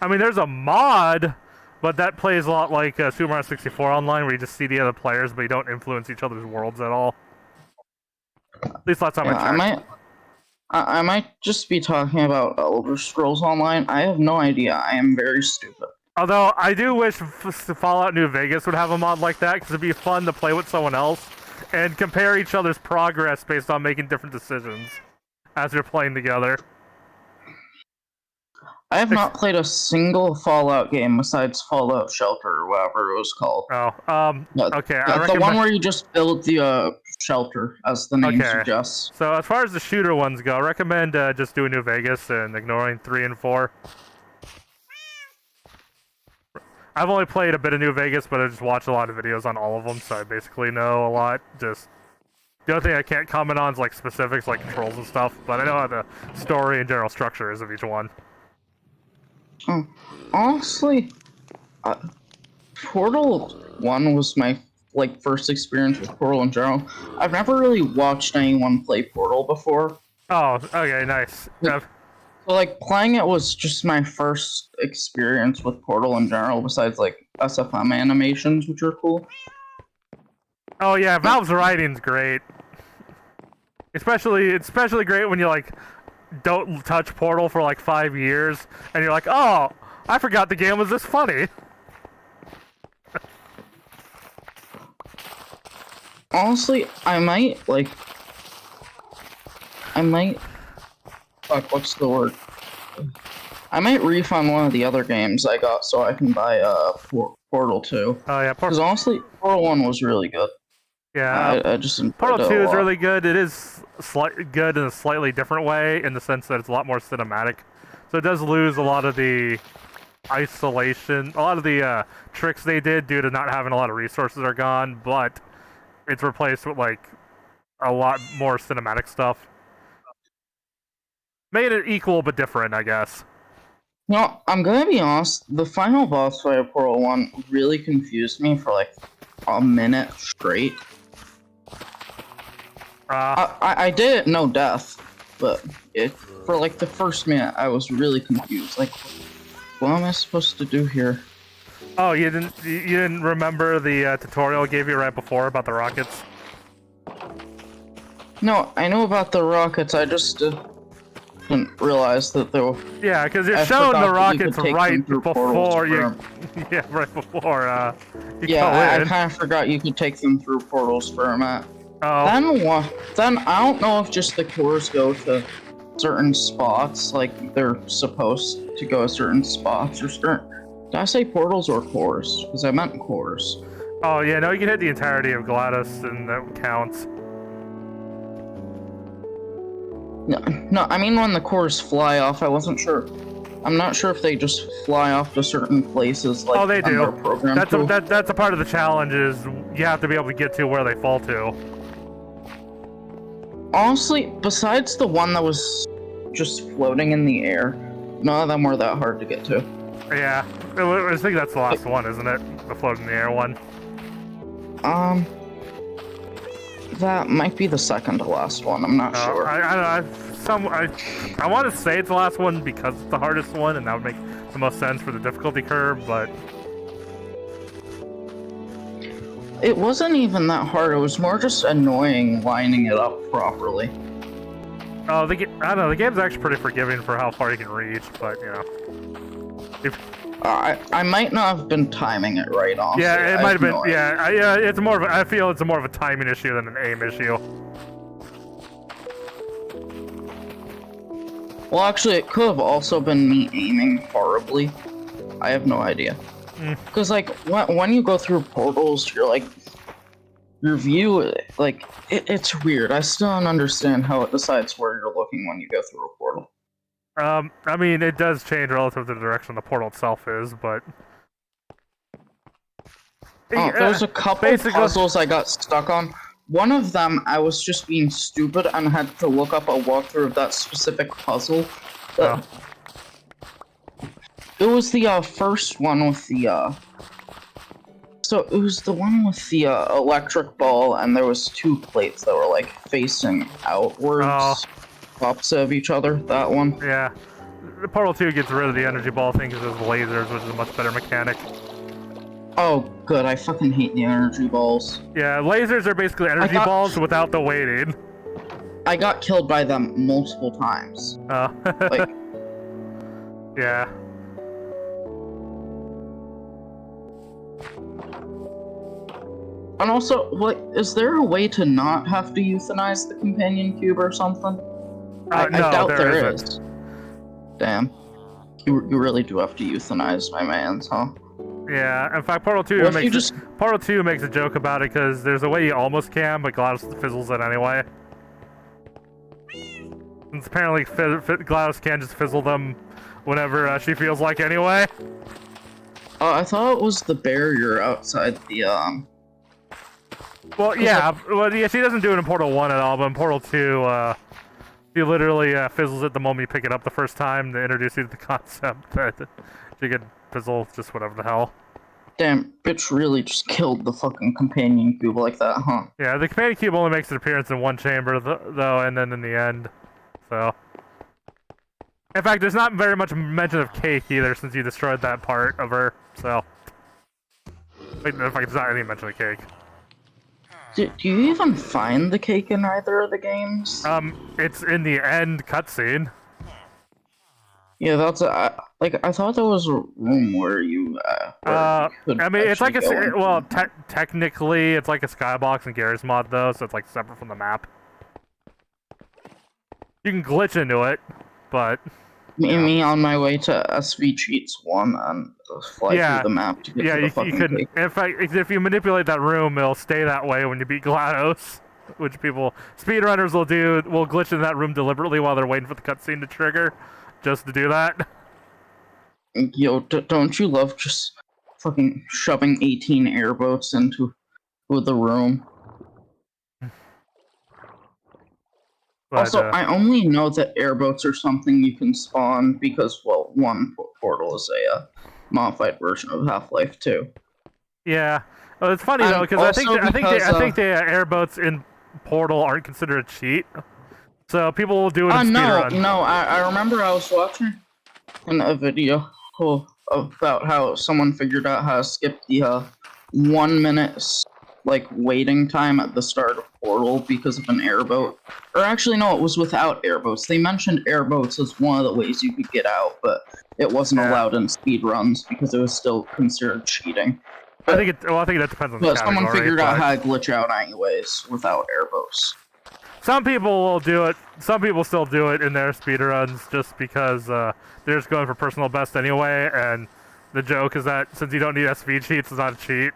I mean, there's a mod, but that plays a lot like Super Mario 64 Online, where you just see the other players, but you don't influence each other's worlds at all. At least last time I checked. I might just be talking about Elder Scrolls Online. I have no idea. I am very stupid. Although, I do wish Fallout New Vegas would have a mod like that, because it'd be fun to play with someone else and compare each other's progress based on making different decisions as you're playing together. I have not played a single Fallout game besides Fallout Shelter or whatever it was called. Okay. The one where you just build the shelter, as the name suggests. So as far as the shooter ones go, I recommend just doing New Vegas and ignoring 3 and 4. I've only played a bit of New Vegas, but I just watched a lot of videos on all of them, so I basically know a lot. Just the only thing I can't comment on is like specifics, like controls and stuff, but I know how the story and general structure is of each one. Honestly, Portal 1 was my first experience with Portal in general. I've never really watched anyone play Portal before. Oh, okay, nice. So, playing it was just my first experience with Portal in general, besides, SFM animations, which are cool. Oh, yeah, Valve's writing's great. It's especially great when you like don't touch Portal for like 5 years, and you're like, oh, I forgot the game was this funny. Honestly, I might. Fuck, what's the word? I might refund one of the other games I got so I can buy Portal 2. Oh yeah, because honestly, Portal 1 was really good. Yeah, I just Portal 2 is really good. It is good in a slightly different way, in the sense that it's a lot more cinematic. So it does lose a lot of the isolation, a lot of the tricks they did due to not having a lot of resources are gone, but it's replaced with like a lot more cinematic stuff. Made it equal but different, I guess. No, I'm gonna be honest, the final boss fight of Portal 1 really confused me for like a minute straight. I did it no death, but for like the first minute I was really confused. Like, what am I supposed to do here? Oh, you didn't remember the tutorial I gave you right before about the rockets? No, I know about the rockets, I just didn't realize that there were... Yeah, because you're showing the rockets right before you... Yeah, right before you go in. I kind of forgot you could take them through portals for a minute. Oh. Then I don't know if just the cores go to certain spots, like they're supposed to go to certain spots or certain... Did I say portals or cores? Because I meant cores. Oh yeah, no, you can hit the entirety of GLaDOS and that counts. No, I mean when the cores fly off, I wasn't sure. I'm not sure if they just fly off to certain places like they do. That's a part of the challenge, is you have to be able to get to where they fall to. Honestly, besides the one that was just floating in the air, none of them were that hard to get to. Yeah, I think that's the last one, isn't it? The float in the air one. That might be the second to last one. I'm not sure. I want to say it's the last one because it's the hardest one, and that would make the most sense for the difficulty curve, but it wasn't even that hard. It was more just annoying lining it up properly. Oh, I don't know. The game's actually pretty forgiving for how far you can reach, but you know. I might not have been timing it right, honestly. Yeah, it might have been. Yeah, it's more of. I feel it's more of a timing issue than an aim issue. Well, actually, it could have also been me aiming horribly. I have no idea. Because like when you go through portals, you're like your view, like it's weird. I still don't understand how it decides where you're looking when you go through a portal. I mean, it does change relative to the direction the portal itself is, but... There's a couple puzzles I got stuck on. One of them, I was just being stupid and had to look up a walkthrough of that specific puzzle. It was the first one with the So it was the one with the electric ball, and there was two plates that were like facing outwards. Opposite of each other, that one. Yeah. The Portal 2 gets rid of the energy ball thing because it has lasers, which is a much better mechanic. Oh, good. I fucking hate the energy balls. Yeah, lasers are basically energy balls without the weighting. I got killed by them multiple times. Like... Yeah. And also, is there a way to not have to euthanize the companion cube or something? I doubt there is. Damn. You really do have to euthanize my mans, huh? Yeah, in fact, Portal 2 makes a joke about it because there's a way you almost can, but GLaDOS fizzles it anyway. Since apparently GLaDOS can just fizzle them whenever she feels like anyway. I thought it was the barrier outside the, Well, yeah, she doesn't do it in Portal 1 at all, but in Portal 2, she literally fizzles it the moment you pick it up the first time to introduce you to the concept that you can fizzle just whatever the hell. Damn, bitch really just killed the fucking companion cube like that, huh? Yeah, the companion cube only makes an appearance in one chamber, though, and then in the end, so... In fact, there's not very much mention of Cake either, since you destroyed that part of her, so... Wait, in fact, there's not any mention of Cake. Do you even find the cake in either of the games? It's in the end cutscene. Yeah, that's I thought there was a room where you. Where you could I mean, it's like well, technically, it's like a skybox in Garry's mod though, so it's like separate from the map. You can glitch into it, but me on my way to SV Cheats 1 and fly through the map to get to the fucking you can. cake. In fact, if you manipulate that room, it'll stay that way when you beat GLaDOS, which speedrunners will do. Will glitch in that room deliberately while they're waiting for the cutscene to trigger, just to do that. Yo, don't you love just fucking shoving 18 airboats into the room? But, also, I only know that airboats are something you can spawn because, well, one, Portal is a modified version of Half-Life 2. Yeah, well, it's funny though because I think the airboats in Portal aren't considered a cheat, so people will do it in speedrun. No, I remember I was watching a video about how someone figured out how to skip the 1 minute waiting time at the start of Portal because of an airboat. Or actually, no, it was without airboats. They mentioned airboats as one of the ways you could get out, but it wasn't allowed in speedruns because it was still considered cheating. But, I think that depends on the category. Someone figured out how to glitch out anyways without airboats. Some people will do it. Some people still do it in their speedruns just because they're just going for personal best anyway, and the joke is that since you don't need SV cheats, it's not a cheat.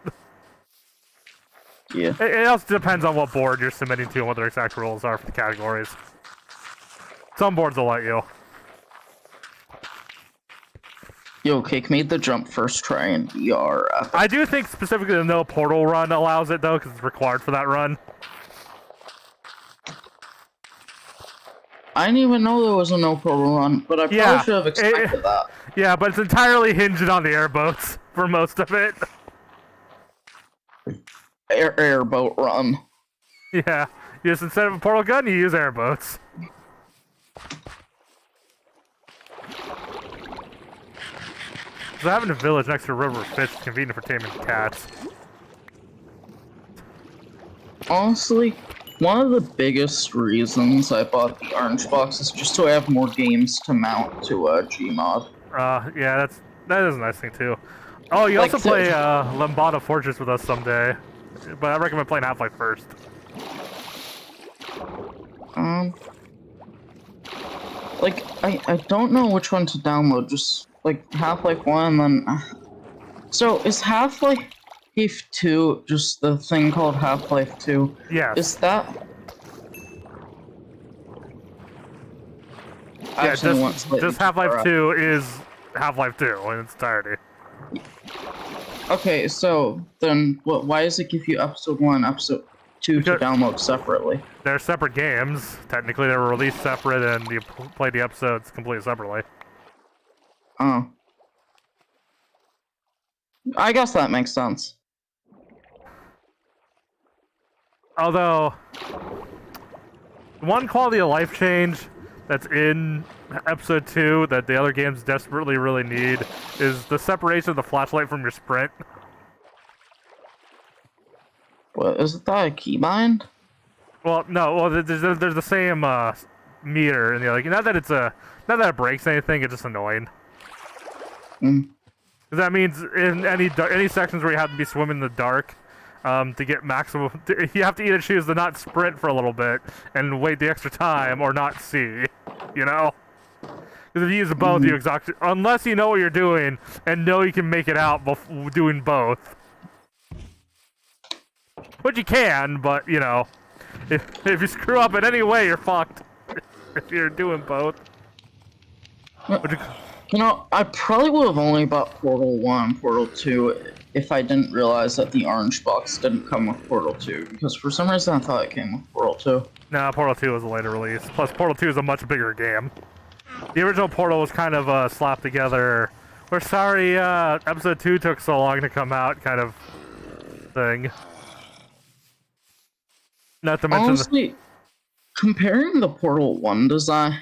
Yeah. It also depends on what board you're submitting to and what their exact rules are for the categories. Some boards will let you. Yo, Cake made the jump first try in VR. I do think specifically the no Portal run allows it though, because it's required for that run. I didn't even know there was a no Portal run, but I probably should have expected that. Yeah, but it's entirely hinged on the airboats for most of it. Airboat run. Yeah, just instead of a portal gun, you use airboats. So having a village next to a river of fish is convenient for taming cats. Honestly, one of the biggest reasons I bought the orange box is just so I have more games to mount to Gmod. Yeah, that is a nice thing too. Oh, you also play Lambada Fortress with us someday. But I recommend playing Half-Life first. I don't know which one to download. Just Half-Life 1, and then. So is Half-Life 2 just the thing called Half-Life 2? Yes. Is that? Yeah, just Half-Life 2 is Half-Life 2 in its entirety. Okay, so then why does it give you episode 1, episode 2 to download separately? They're separate games. Technically, they were released separate, and you play the episodes completely separately. Oh. I guess that makes sense. Although, one quality of life change that's in episode 2 that the other games desperately really need is the separation of the flashlight from your sprint. What, is that a keybind? Well, no. Well, there's the same meter in the other. Not that it breaks anything. It's just annoying. Mm. That means in any sections where you have to be swimming in the dark, to get maximum, you have to either choose to not sprint for a little bit and wait the extra time, or not see. You know, because if you use both, you unless you know what you're doing and know you can make it out doing both. Which you can, but you know, if you screw up in any way, you're fucked. If you're doing both. You know, I probably would have only bought Portal 1 and Portal 2 if I didn't realize that the orange box didn't come with Portal 2, because for some reason I thought it came with Portal 2. Nah, Portal 2 was a later release. Plus, Portal 2 is a much bigger game. The original Portal was kind of slapped together. We're sorry, episode 2 took so long to come out, kind of thing. Not to mention honestly, comparing the Portal 1 design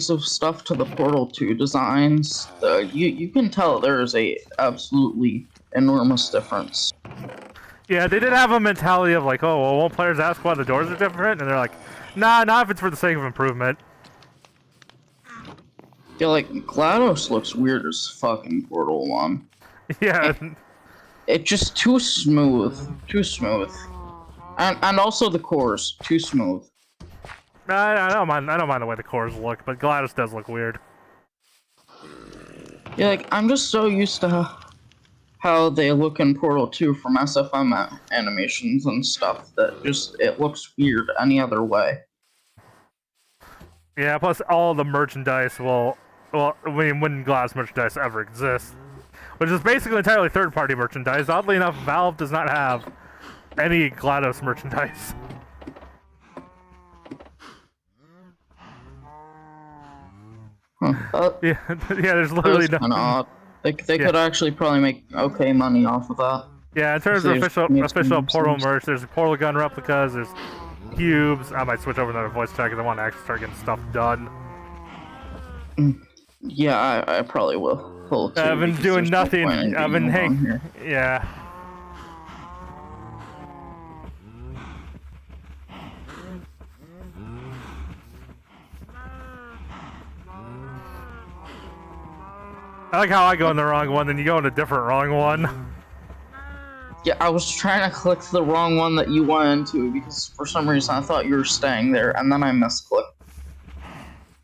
of stuff to the Portal 2 designs, you can tell there is a absolutely enormous difference. Yeah, they did have a mentality of like, oh, well, won't players ask why the doors are different? And they're like, nah, not if it's for the sake of improvement. Yeah, like, GLaDOS looks weird as fucking Portal 1. Yeah. It's just too smooth. Too smooth. And also the cores, too smooth. I don't mind the way the cores look, but GLaDOS does look weird. Yeah, like, I'm just so used to how they look in Portal 2 from SFM animations and stuff that just, it looks weird any other way. Yeah, plus all the merchandise will, well, I mean, when GLaDOS merchandise ever exists, which is basically entirely third-party merchandise. Oddly enough, Valve does not have any GLaDOS merchandise. Huh. Yeah, there's literally no. Kind of odd. They could actually probably make okay money off of that. Yeah, in terms of official Portal merch, there's Portal gun replicas, there's cubes. I might switch over to another voice chat because I want to actually start getting stuff done. Yeah, I probably will. Too, I've been doing nothing. I've been hanging. Yeah. I like how I go in the wrong one, then you go in a different wrong one. Yeah, I was trying to click the wrong one that you went into because for some reason I thought you were staying there, and then I misclicked.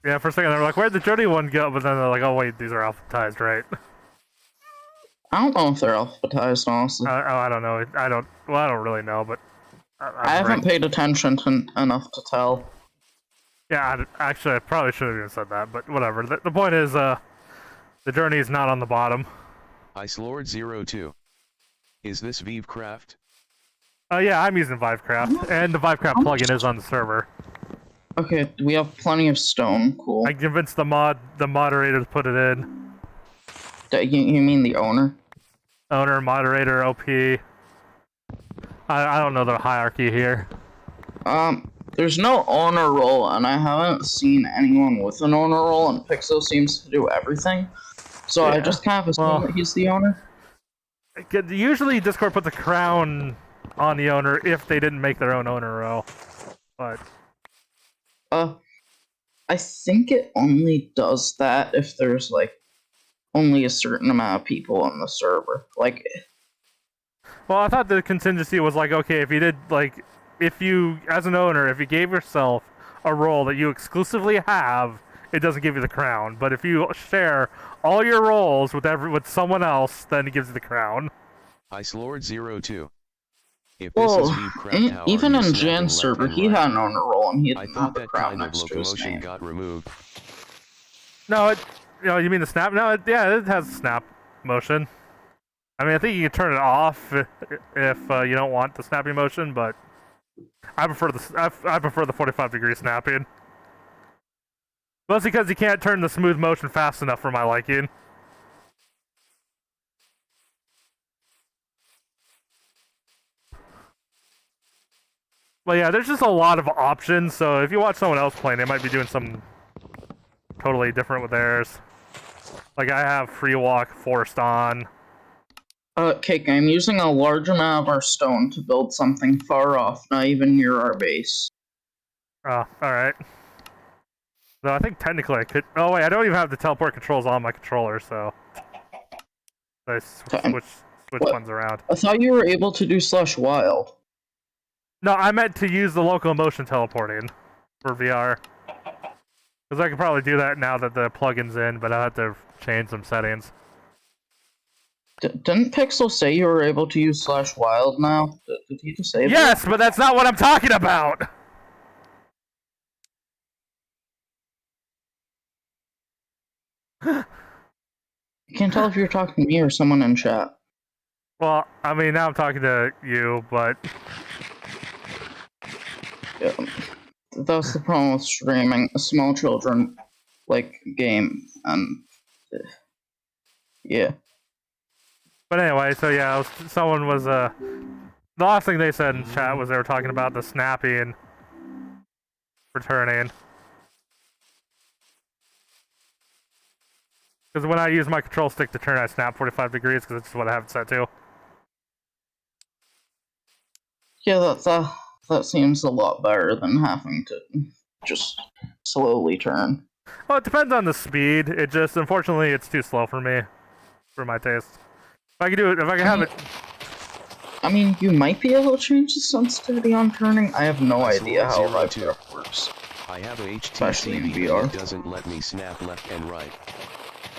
Yeah, for a second they're like, where'd the Journey one go? But then they're like, oh wait, these are alphabetized, right? I don't know if they're alphabetized, honestly. I don't know. I don't really know, but... I haven't paid attention enough to tell. Yeah, actually, I probably should have even said that, but whatever. The point is, the Journey is not on the bottom. IceLord02. Is this Vivecraft? Yeah, I'm using Vivecraft, and the Vivecraft plugin is on the server. Okay, we have plenty of stone. Cool. I convinced the moderator to put it in. You mean the owner? Owner, moderator, OP. I don't know the hierarchy here. There's no owner role, and I haven't seen anyone with an owner role, and Pixel seems to do everything. So yeah. I just kind of assume that he's the owner. Usually Discord puts a crown on the owner if they didn't make their own owner role. But... I think it only does that if there's, like, only a certain amount of people on the server. Like... Well, I thought the contingency was like, okay, if you did, like, if you, as an owner, if you gave yourself a role that you exclusively have, it doesn't give you the crown. But if you share all your roles with someone else, then it gives you the crown. IceLord02. If well, even in Jan's server, he had an owner role, and he had the crown next to his name. Got removed. No, you mean the snap? No, it has snap motion. I mean, I think you can turn it off if you don't want the snapping motion, but I prefer the 45-degree snapping. Mostly because you can't turn the smooth motion fast enough for my liking. Well, yeah, there's just a lot of options, so if you watch someone else playing, they might be doing something totally different with theirs. Like, I have free walk, forced on. Cake, I'm using a large amount of our stone to build something far off, not even near our base. Oh, alright. Though I think technically I could... Oh, wait, I don't even have the teleport controls on my controller, so... I switch ones around. I thought you were able to do /wild. No, I meant to use the local motion teleporting for VR. Because I could probably do that now that the plugin's in, but I have to change some settings. Didn't Pixel say you were able to use /wild now? Did he just say that? Yes, but that's not what I'm talking about! I can't tell if you're talking to me or someone in chat. Well, I mean, now I'm talking to you, but... Yeah. That's the problem with streaming a small children, like, game, and... yeah. But anyway, so yeah, someone was, the last thing they said in chat was they were talking about the snapping returning. Because when I use my control stick to turn, I snap 45 degrees, because that's what I have it set to. Yeah, that seems a lot better than having to just slowly turn. Well, it depends on the speed. It just, unfortunately, it's too slow for me, for my taste. If I could do it, if I could have it. I mean, you might be able to change the sensitivity on turning. I have no idea how Minecraft works. I have a Especially in HTC, VR. but it doesn't let me snap left and right.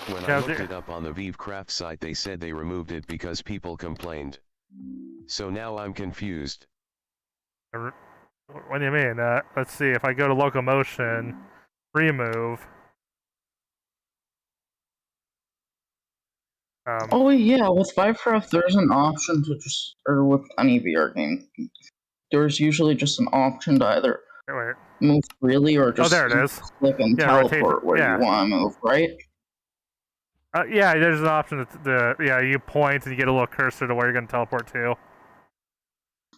When I looked it up on the ViveCraft site, they said they removed it because people complained. So now I'm confused. What do you mean? Let's see, if I go to locomotion, remove. Oh yeah, with Minecraft there's an option to just, or with any VR game, there's usually just an option to either move freely or just there it is. Click and teleport where you want to move, right? Yeah, there's an option to you point and you get a little cursor to where you're going to teleport to.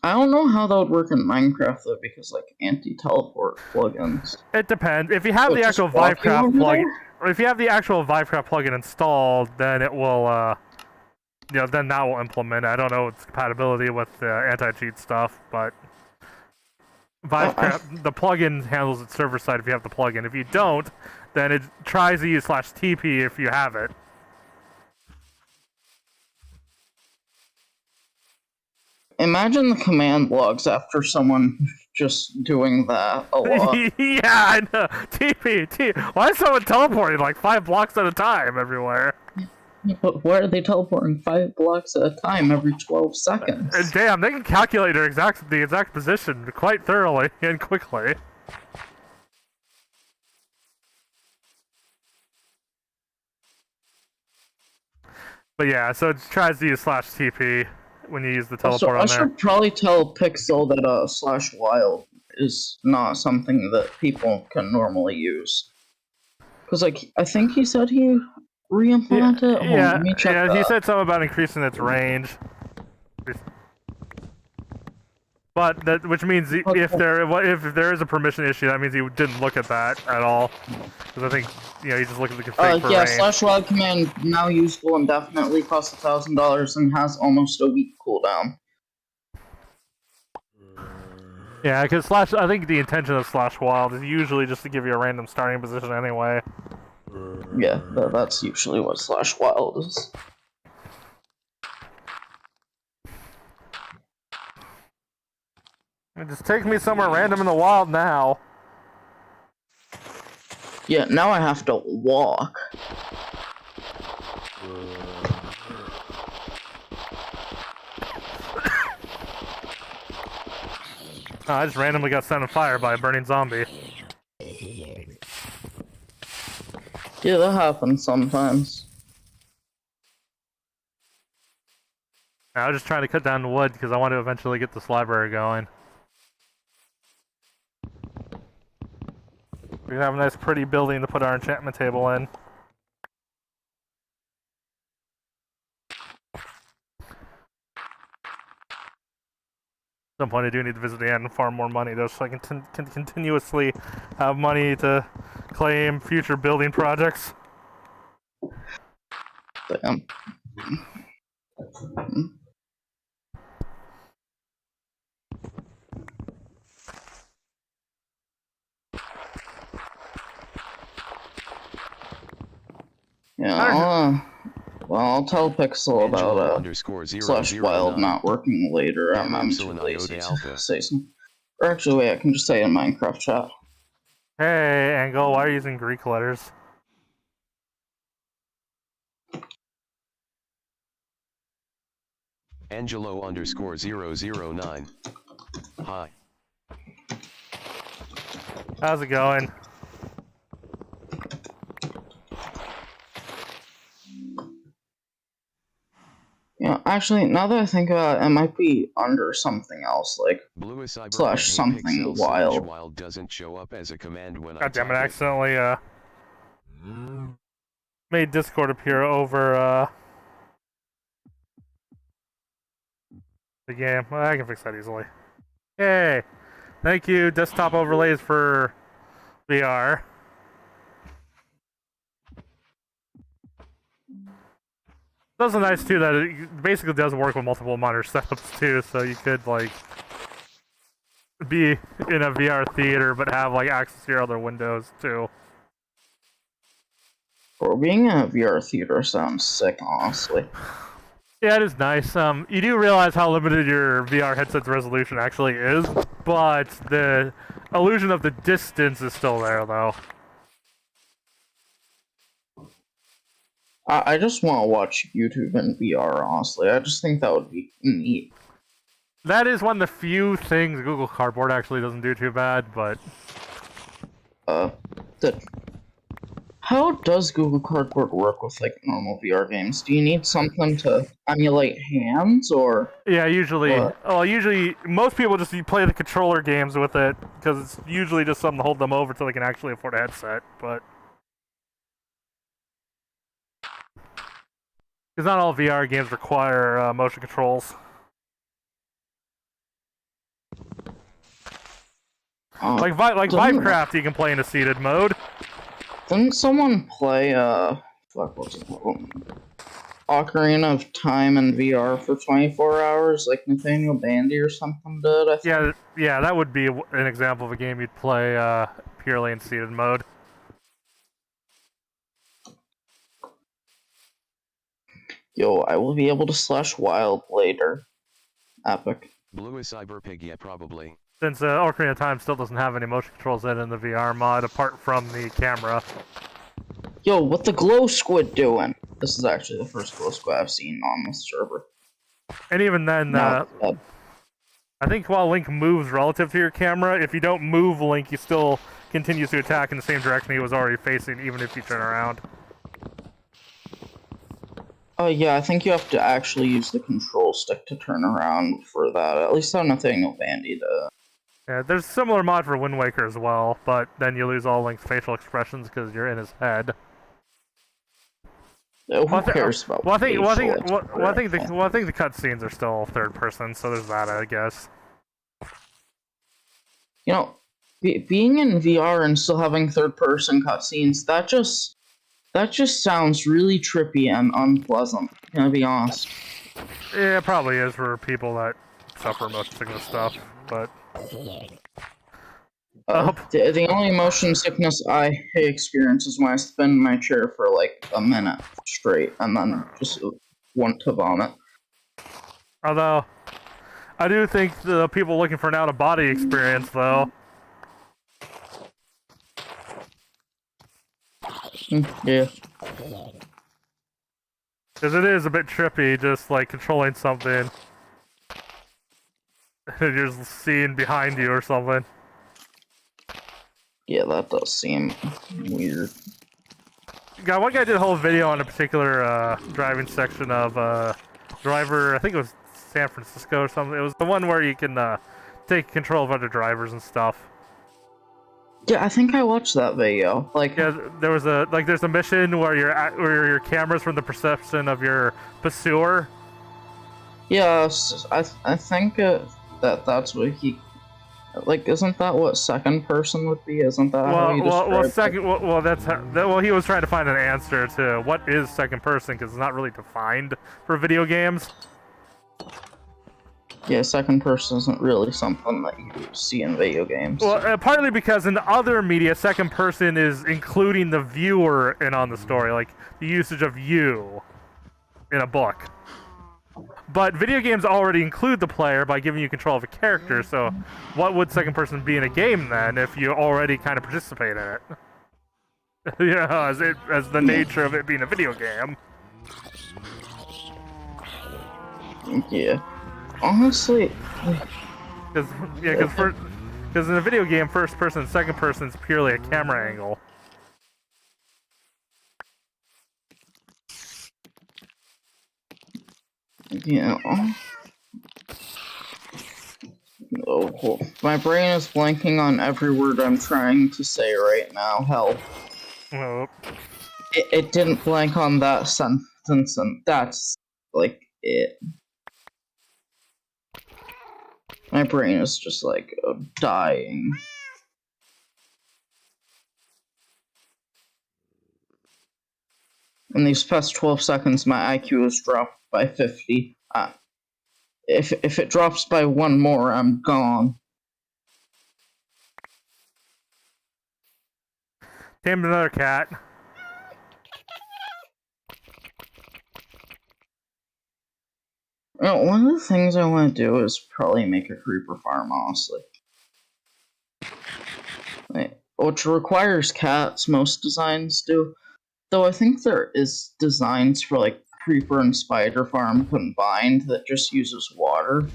I don't know how that would work in Minecraft though, because like anti-teleport plugins. It depends. If you have the actual ViveCraft plugin, or if you have the actual ViveCraft plugin installed, then it will, then that will implement it. I don't know its compatibility with the anti-cheat stuff, but ViveCraft, the plugin handles it server side if you have the plugin. If you don't, then it tries to use /TP if you have it. Imagine the command logs after someone just doing that a lot. Yeah, I know. TP. Why is someone teleporting like 5 blocks at a time everywhere? But why are they teleporting 5 blocks at a time every 12 seconds? And damn, they can calculate the exact position quite thoroughly and quickly. But yeah, so it tries to use /TP when you use the teleport on there. I should probably tell Pixel that /wild is not something that people can normally use. Because like, I think he said he re-implemented it. Yeah, he said something about increasing its range. But that, which means if there is a permission issue, that means he didn't look at that at all. Because I think you just look at the config for range. /wild command now usable indefinitely costs $1,000 and has almost a week cooldown. Yeah, because I think the intention of /wild is usually just to give you a random starting position anyway. Yeah, that's usually what /wild is. Just take me somewhere random in the wild now. Yeah, now I have to walk. Oh, I just randomly got set on fire by a burning zombie. Yeah, that happens sometimes. I was just trying to cut down the wood because I want to eventually get this library going. We have a nice pretty building to put our enchantment table in. At some point I do need to visit the end and farm more money though, so I can continuously have money to claim future building projects. Damn. Yeah, well, I'll tell Pixel about /wild not working later. I'm too lazy to say something. Or actually, wait, I can just say it in Minecraft chat. Hey, Angle, why are you using Greek letters? Angelo_009. Hi. How's it going? Yeah, actually, now that I think about it, it might be under something else, like /something wild. Wild doesn't show up as a command when God damn it! I accidentally made Discord appear over the game. Well, I can fix that easily. Yay! Thank you, desktop overlays for VR. It's also nice too that it basically does work with multiple monitor setups too, so you could like be in a VR theater, but have like access to your other windows too. Bro, being in a VR theater sounds sick, honestly. Yeah, it is nice. You do realize how limited your VR headset's resolution actually is, but the illusion of the distance is still there, though. I just want to watch YouTube in VR, honestly. I just think that would be neat. That is one of the few things Google Cardboard actually doesn't do too bad, but... How does Google Cardboard work with, like, normal VR games? Do you need something to emulate hands, or...? Yeah, usually... What? Well, usually, most people just play the controller games with it, because it's usually just something to hold them over till they can actually afford a headset, but... Because not all VR games require motion controls. Like Vivecraft, you can play in a seated mode. Didn't someone play, fuck, what's it called? Ocarina of Time in VR for 24 hours, like Nathaniel Bandy or something did, I think? Yeah, that would be an example of a game you'd play purely in seated mode. Yo, I will be able to slash wild later. Epic. Blue is Cyberpig, yeah, probably. Since Ocarina of Time still doesn't have any motion controls in the VR mod, apart from the camera. Yo, what the glow squid doing? This is actually the first glow squid I've seen on this server. And even then, I think while Link moves relative to your camera, if you don't move Link, he still continues to attack in the same direction he was already facing, even if you turn around. Oh yeah, I think you have to actually use the control stick to turn around for that. At least how Nathaniel Bandy does. Yeah, there's a similar mod for Wind Waker as well, but then you lose all Link's facial expressions because you're in his head. Who cares about I think the cutscenes are still third person, so there's that, I guess. You know, being in VR and still having third person cutscenes, that just sounds really trippy and unpleasant, gonna be honest. Yeah, it probably is for people that suffer motion sickness stuff, but... The only motion sickness I experience is when I spin in my chair for like a minute straight and then just want to vomit. Although, I do think the people looking for an out-of-body experience, though... Yeah. Because it is a bit trippy, just like controlling something. And you're just seeing behind you or something. Yeah, that does seem weird. One guy did a whole video on a particular driving section of driver, I think it was San Francisco or something. It was the one where you can take control of other drivers and stuff. Yeah, I think I watched that video. Like, yeah, there's a mission where your camera's from the perception of your pursuer. Yeah, I think that's what he, like, isn't that what second person would be? Isn't that how you describe it? Well, he was trying to find an answer to what is second person because it's not really defined for video games. Yeah, second person isn't really something that you see in video games. Well, partly because in other media, second person is including the viewer in on the story, like the usage of you in a book. But video games already include the player by giving you control of a character, so what would second person be in a game then if you already kind of participate in it? Yeah, as the nature of it being a video game. Yeah. Honestly, because in a video game, first person and second person is purely a camera angle. Yeah. Oh, my brain is blanking on every word I'm trying to say right now. Hell. Oh. It didn't blank on that sentence, and that's like it. My brain is just like dying. In these past 12 seconds, my IQ has dropped by 50. If it drops by one more, I'm gone. Tamed another cat. You know, one of the things I want to do is probably make a creeper farm, honestly. Which requires cats, most designs do. Though I think there is designs for like creeper and spider farm combined that just uses water.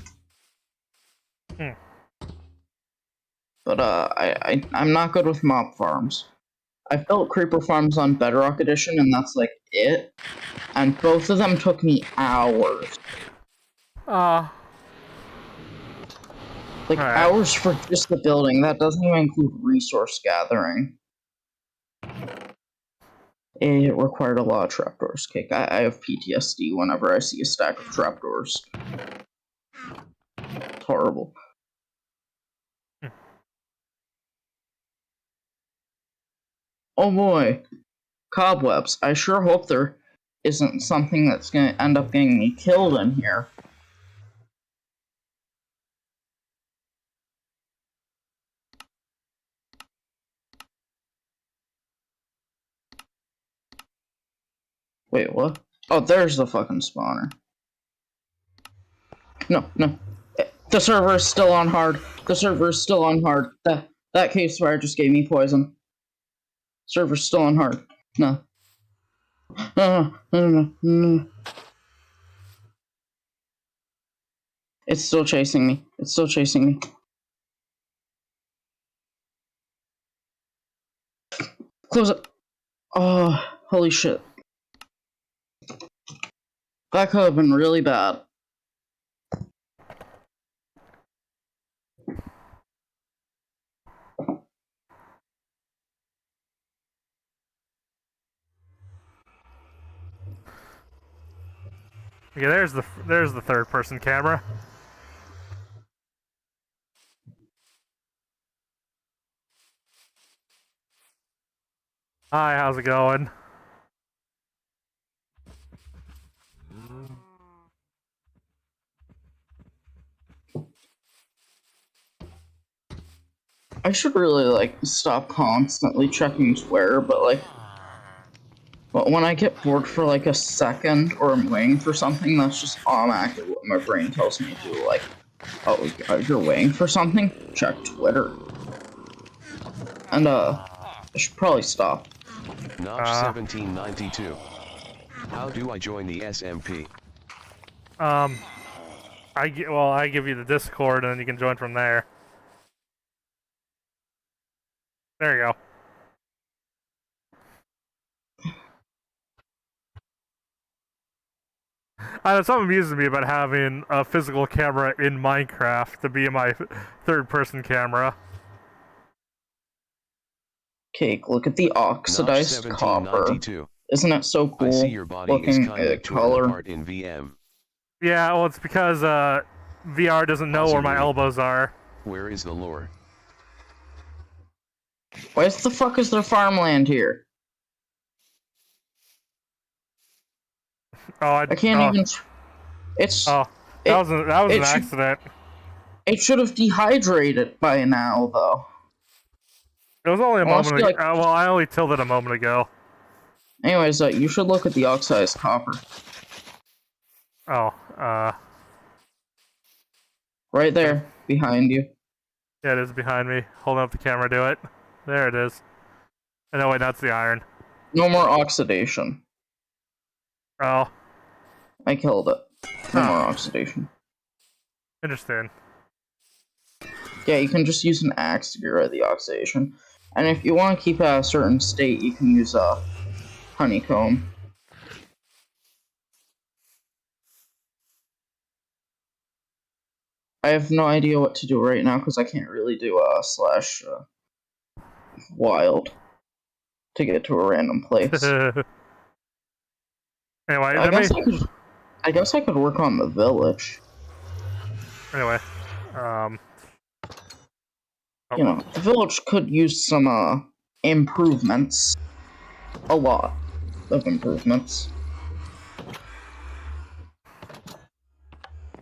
But I'm not good with mob farms. I built creeper farms on Bedrock Edition, and that's like it. And both of them took me hours. Like hours for just the building. That doesn't even include resource gathering. It required a lot of trapdoors. Kick. I have PTSD whenever I see a stack of trapdoors. It's horrible. Oh boy. Cobwebs. I sure hope there isn't something that's gonna end up getting me killed in here. Wait, what? Oh, there's the fucking spawner. No. The server is still on hard. The server is still on hard. That cave fire just gave me poison. Server's still on hard. No. No. It's still chasing me. It's still chasing me. Close it. Oh, holy shit. That could have been really bad. Okay, there's the third-person camera. Hi, how's it going? I should really, like, stop constantly checking Twitter, but, like... But when I get bored for, like, a second, or I'm waiting for something, that's just automatically what my brain tells me to do. Like, oh, you're waiting for something? Check Twitter. And, I should probably stop. Notch 1792. How do I join the SMP? I give you the Discord, and then you can join from there. There you go. Something amuses me about having a physical camera in Minecraft to be my third-person camera. Cake, look at the oxidized copper. Isn't it so cool? I see your body looking is kind of color apart in VM. Yeah, well, it's because VR doesn't know where my elbows are. Where is the lore? Why the fuck is there farmland here? Oh, I can't even. It's. Oh, that was an accident. It should have dehydrated by now, though. It was only a moment ago. Well, I only tilled it a moment ago. Anyways, you should look at the oxidized copper. Oh, right there, behind you. Yeah, it is behind me. Holding up the camera, do it. There it is. Oh, no, wait, that's the iron. No more oxidation. Oh. I killed it. No more oxidation. Interesting. Yeah, you can just use an axe to get rid of the oxidation. And if you want to keep it at a certain state, you can use a honeycomb. I have no idea what to do right now because I can't really do /wild to get to a random place. Anyway, I guess I could work on the village. Anyway, You know, the village could use some improvements. A lot of improvements.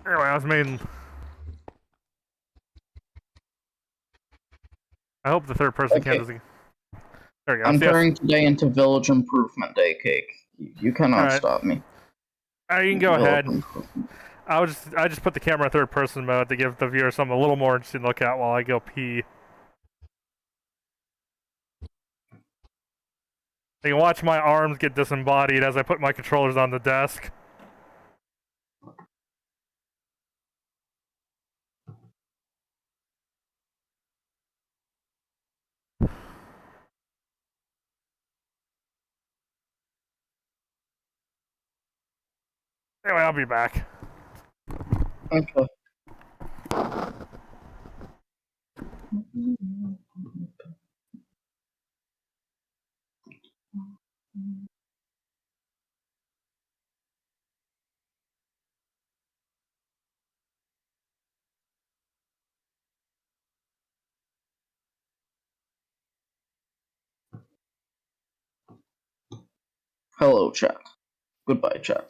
Anyway, I was making. I hope the third person camera doesn't. There we go. I'm turning today into Village Improvement Day, Cake. You cannot stop me. You can go ahead. I just put the camera in third person mode to give the viewer something a little more interesting to look at while I go pee. You can watch my arms get disembodied as I put my controllers on the desk. Anyway, I'll be back. Okay. Hello, chat. Goodbye, chat.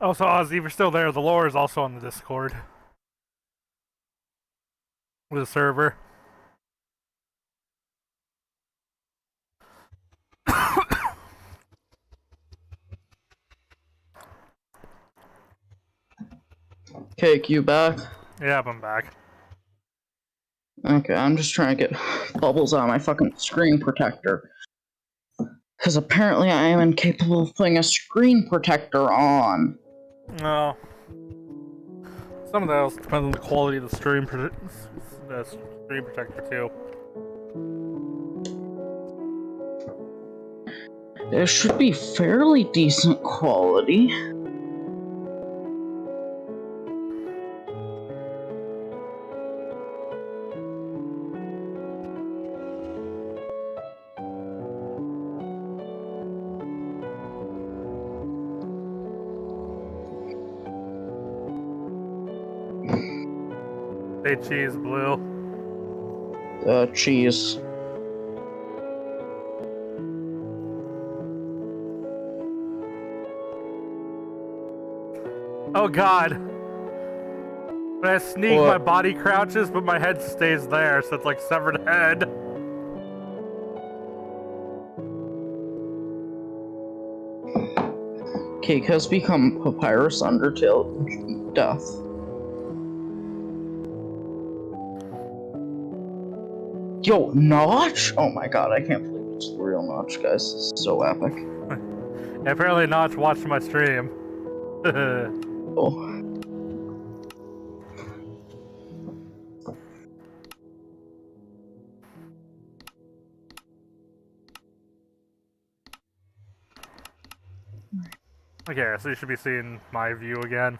Also, Ozzy, if you're still there, the lore is also on the Discord. With a server. Cake, you back? Yep, I'm back. Okay, I'm just trying to get bubbles out of my fucking screen protector. Because apparently I am incapable of putting a screen protector on. No. Some of that also depends on the quality of the stream protector too. It should be fairly decent quality. Say cheese, Blue. Cheese. Oh god. When I sneak, What? my body crouches, but my head stays there, so it's like severed head. Cake has become Papyrus Undertale death. Yo, Notch? Oh my god, I can't believe it's the real Notch, guys. This is so epic. Apparently Notch watched my stream. Oh. Okay, so you should be seeing my view again.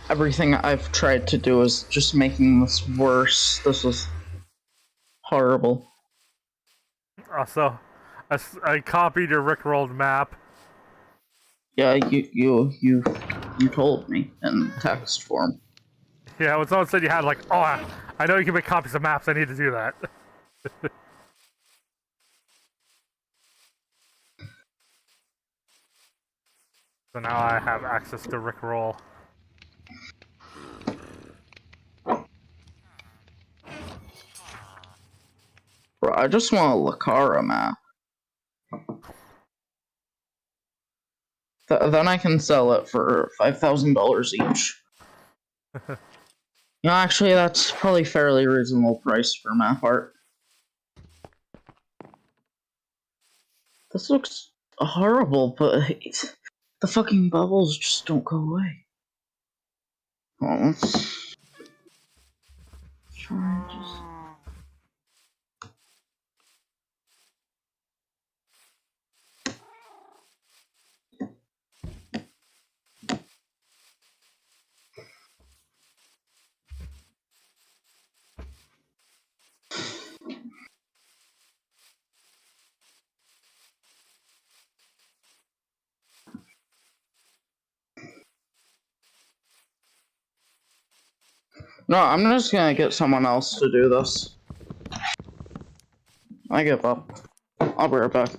Everything I've tried to do is just making this worse. This is horrible. Also, I copied your Rickrolled map. Yeah, you told me in text form. Yeah, when someone said you had like, oh, I know you can make copies of maps, I need to do that. So now I have access to Rickroll. Bro, I just want a Lucara map. Then I can sell it for $5,000 each. No, actually, that's probably fairly reasonable price for map art. This looks horrible, but the fucking bubbles just don't go away. Oh, let's try and just... No, I'm just gonna get someone else to do this. I give up. I'll be right back.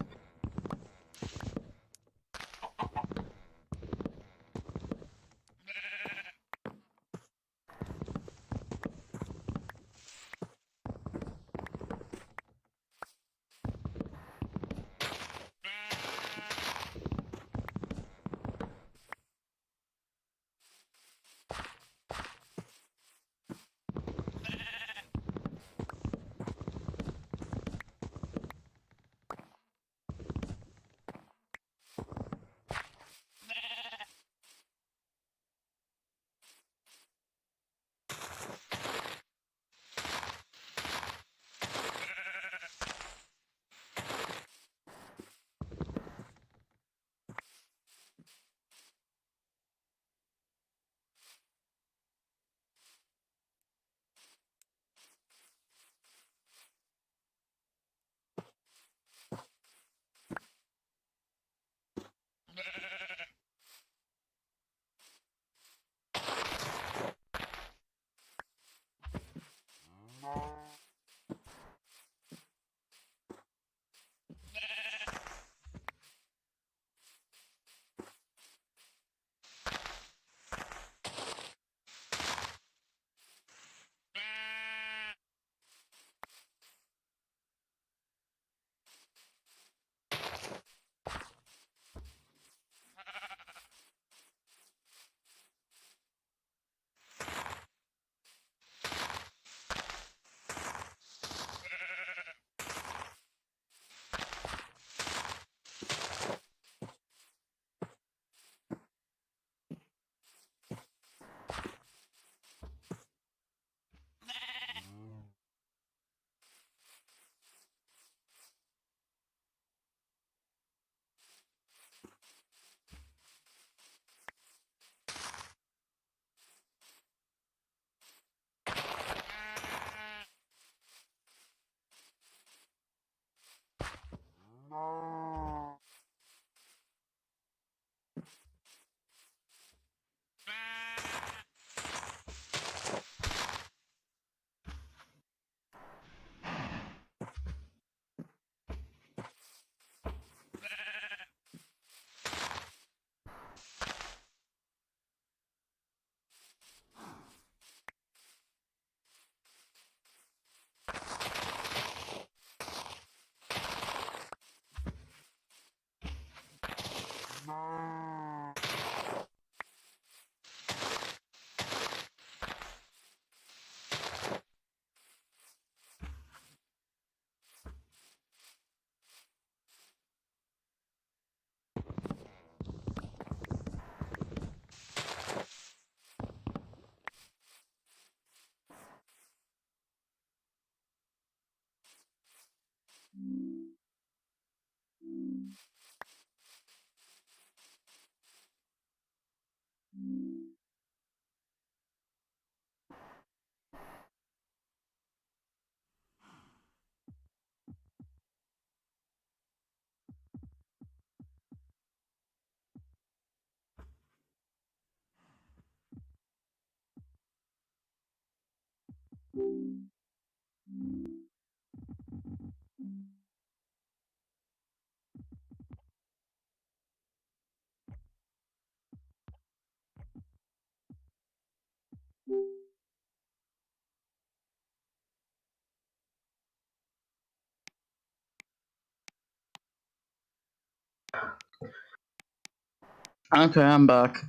Okay, I'm back.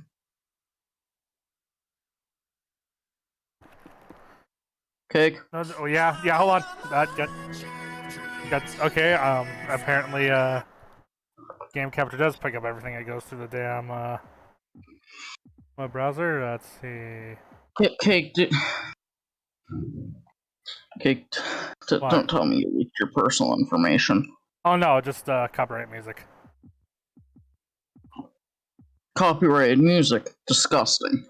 Cake. Oh yeah, hold on. Got okay. Apparently, game capture does pick up everything that goes through the damn web browser. Let's see. Cake. Cake. Don't tell me you leaked your personal information. Oh no, just copyright music. Copyrighted music. Disgusting.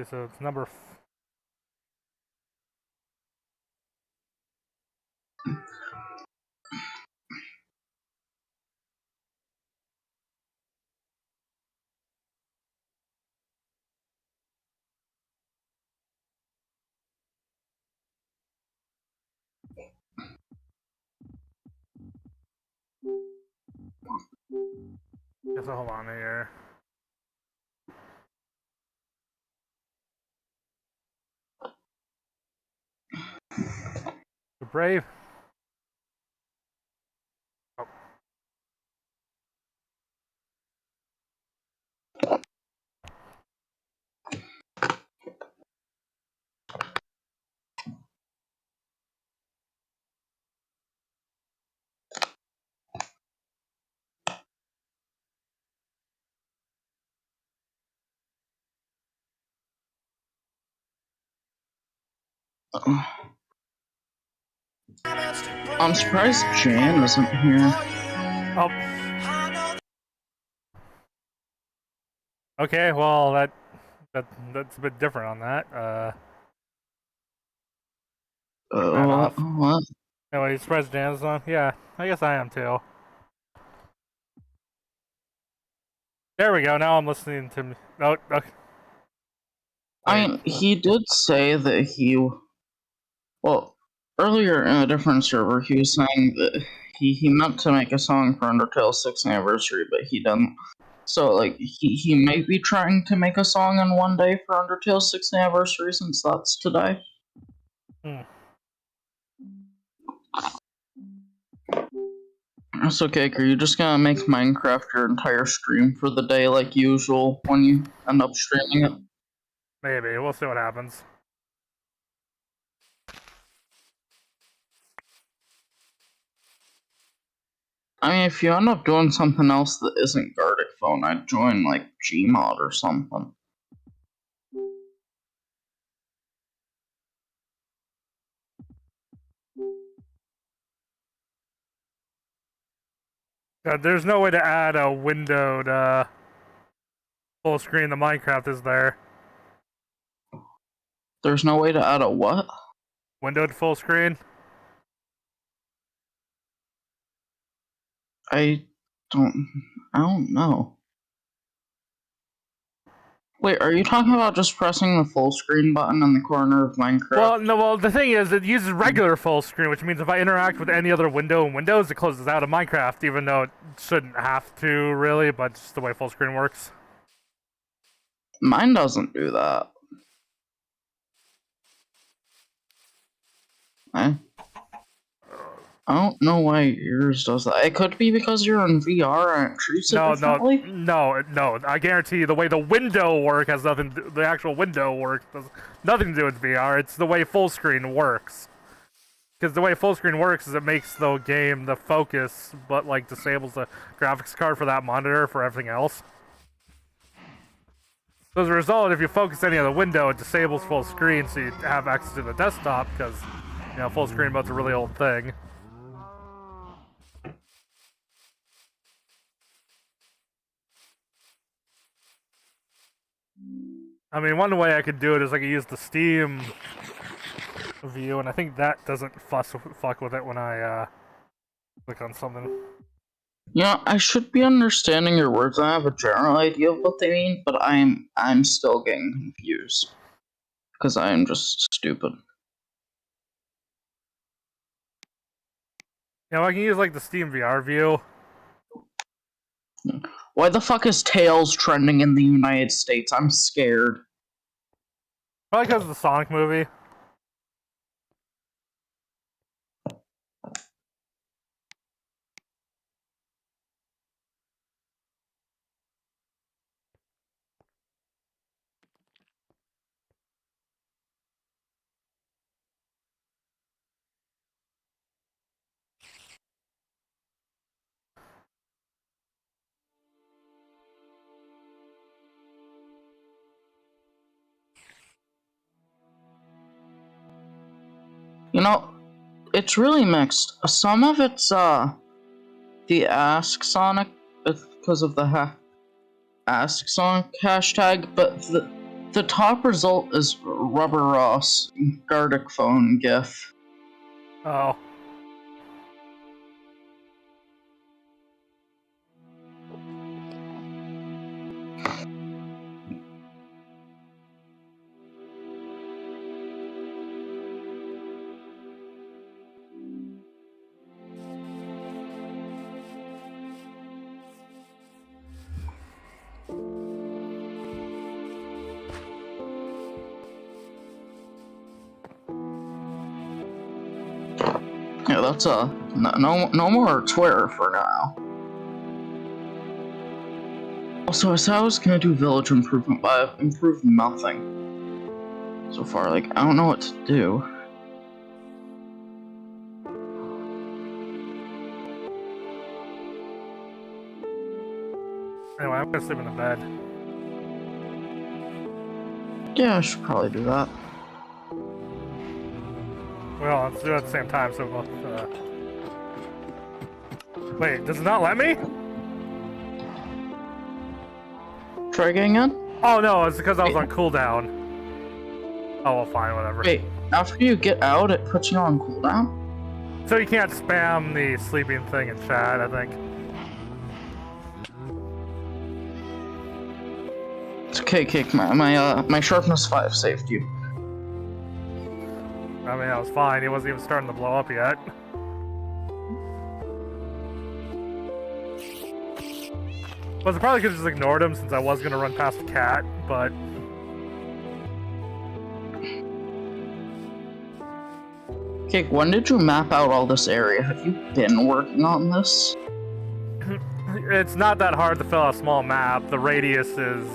So it's number. Guess I'll hold on here. You're brave. Oh. I'm surprised Jan isn't here. Oh. Okay, well that's a bit different on that. What? Anyway, he's surprised Jan's on. Yeah, I guess I am too. There we go. Now I'm listening to. Oh, okay. I mean, he did say that well, earlier in a different server, he was saying that he meant to make a song for Undertale's 6th anniversary, but he didn't. So, like, he may be trying to make a song in one day for Undertale's 6th anniversary, since that's today. That's okay, are you just gonna make Minecraft your entire stream for the day like usual when you end up streaming it? Maybe. We'll see what happens. I mean, if you end up doing something else that isn't Gartic Phone, I'd join, like, Gmod or something. There's no way to add a windowed full screen to Minecraft, is there? There's no way to add a what? Windowed full screen? I don't know. Wait, are you talking about just pressing the full screen button in the corner of Minecraft? Well, no, well, the thing is, it uses regular full screen, which means if I interact with any other window in Windows, it closes out of Minecraft, even though it shouldn't have to, really, but it's just the way full screen works. Mine doesn't do that. I don't know why yours does that. It could be because you're in VR and it treats it differently. No. I guarantee you, the way the window work has nothing. The actual window work has nothing to do with VR. It's the way full screen works. Because the way full screen works is it makes the game the focus, but like disables the graphics card for that monitor for everything else. So as a result, if you focus any other window, it disables full screen, so you have access to the desktop. Because full screen mode's a really old thing. I mean, one way I could do it is I could use the Steam view, and I think that doesn't fuck with it when I click on something. I should be understanding your words. I have a general idea of what they mean, but I'm still getting confused because I am just stupid. Yeah, I can use like the Steam VR view. Why the fuck is Tails trending in the United States? I'm scared. Probably because of the Sonic movie. It's really mixed. Some of it's the Ask Sonic because of the Ask Sonic hashtag, but the top result is Rubber Ross Gartic Phone GIF. Oh. Yeah, that's no more Twitter for now. Also, I said I was gonna do village improvement, but I've improved nothing so far. Like, I don't know what to do. Anyway, I'm gonna sleep in the bed. Yeah, I should probably do that. Well, let's do it at the same time, so both, Wait, does it not let me? Try getting in? Oh no, it's because I was on cooldown. Oh well, fine, whatever. Wait, after you get out, it puts you on cooldown? So you can't spam the sleeping thing in chat, I think. It's okay, Cake. My sharpness 5 saved you. I mean, that was fine. He wasn't even starting to blow up yet. Well, I probably could have just ignored him since I was going to run past the cat, but... Cake, when did you map out all this area? Have you been working on this? It's not that hard to fill out a small map. The radius is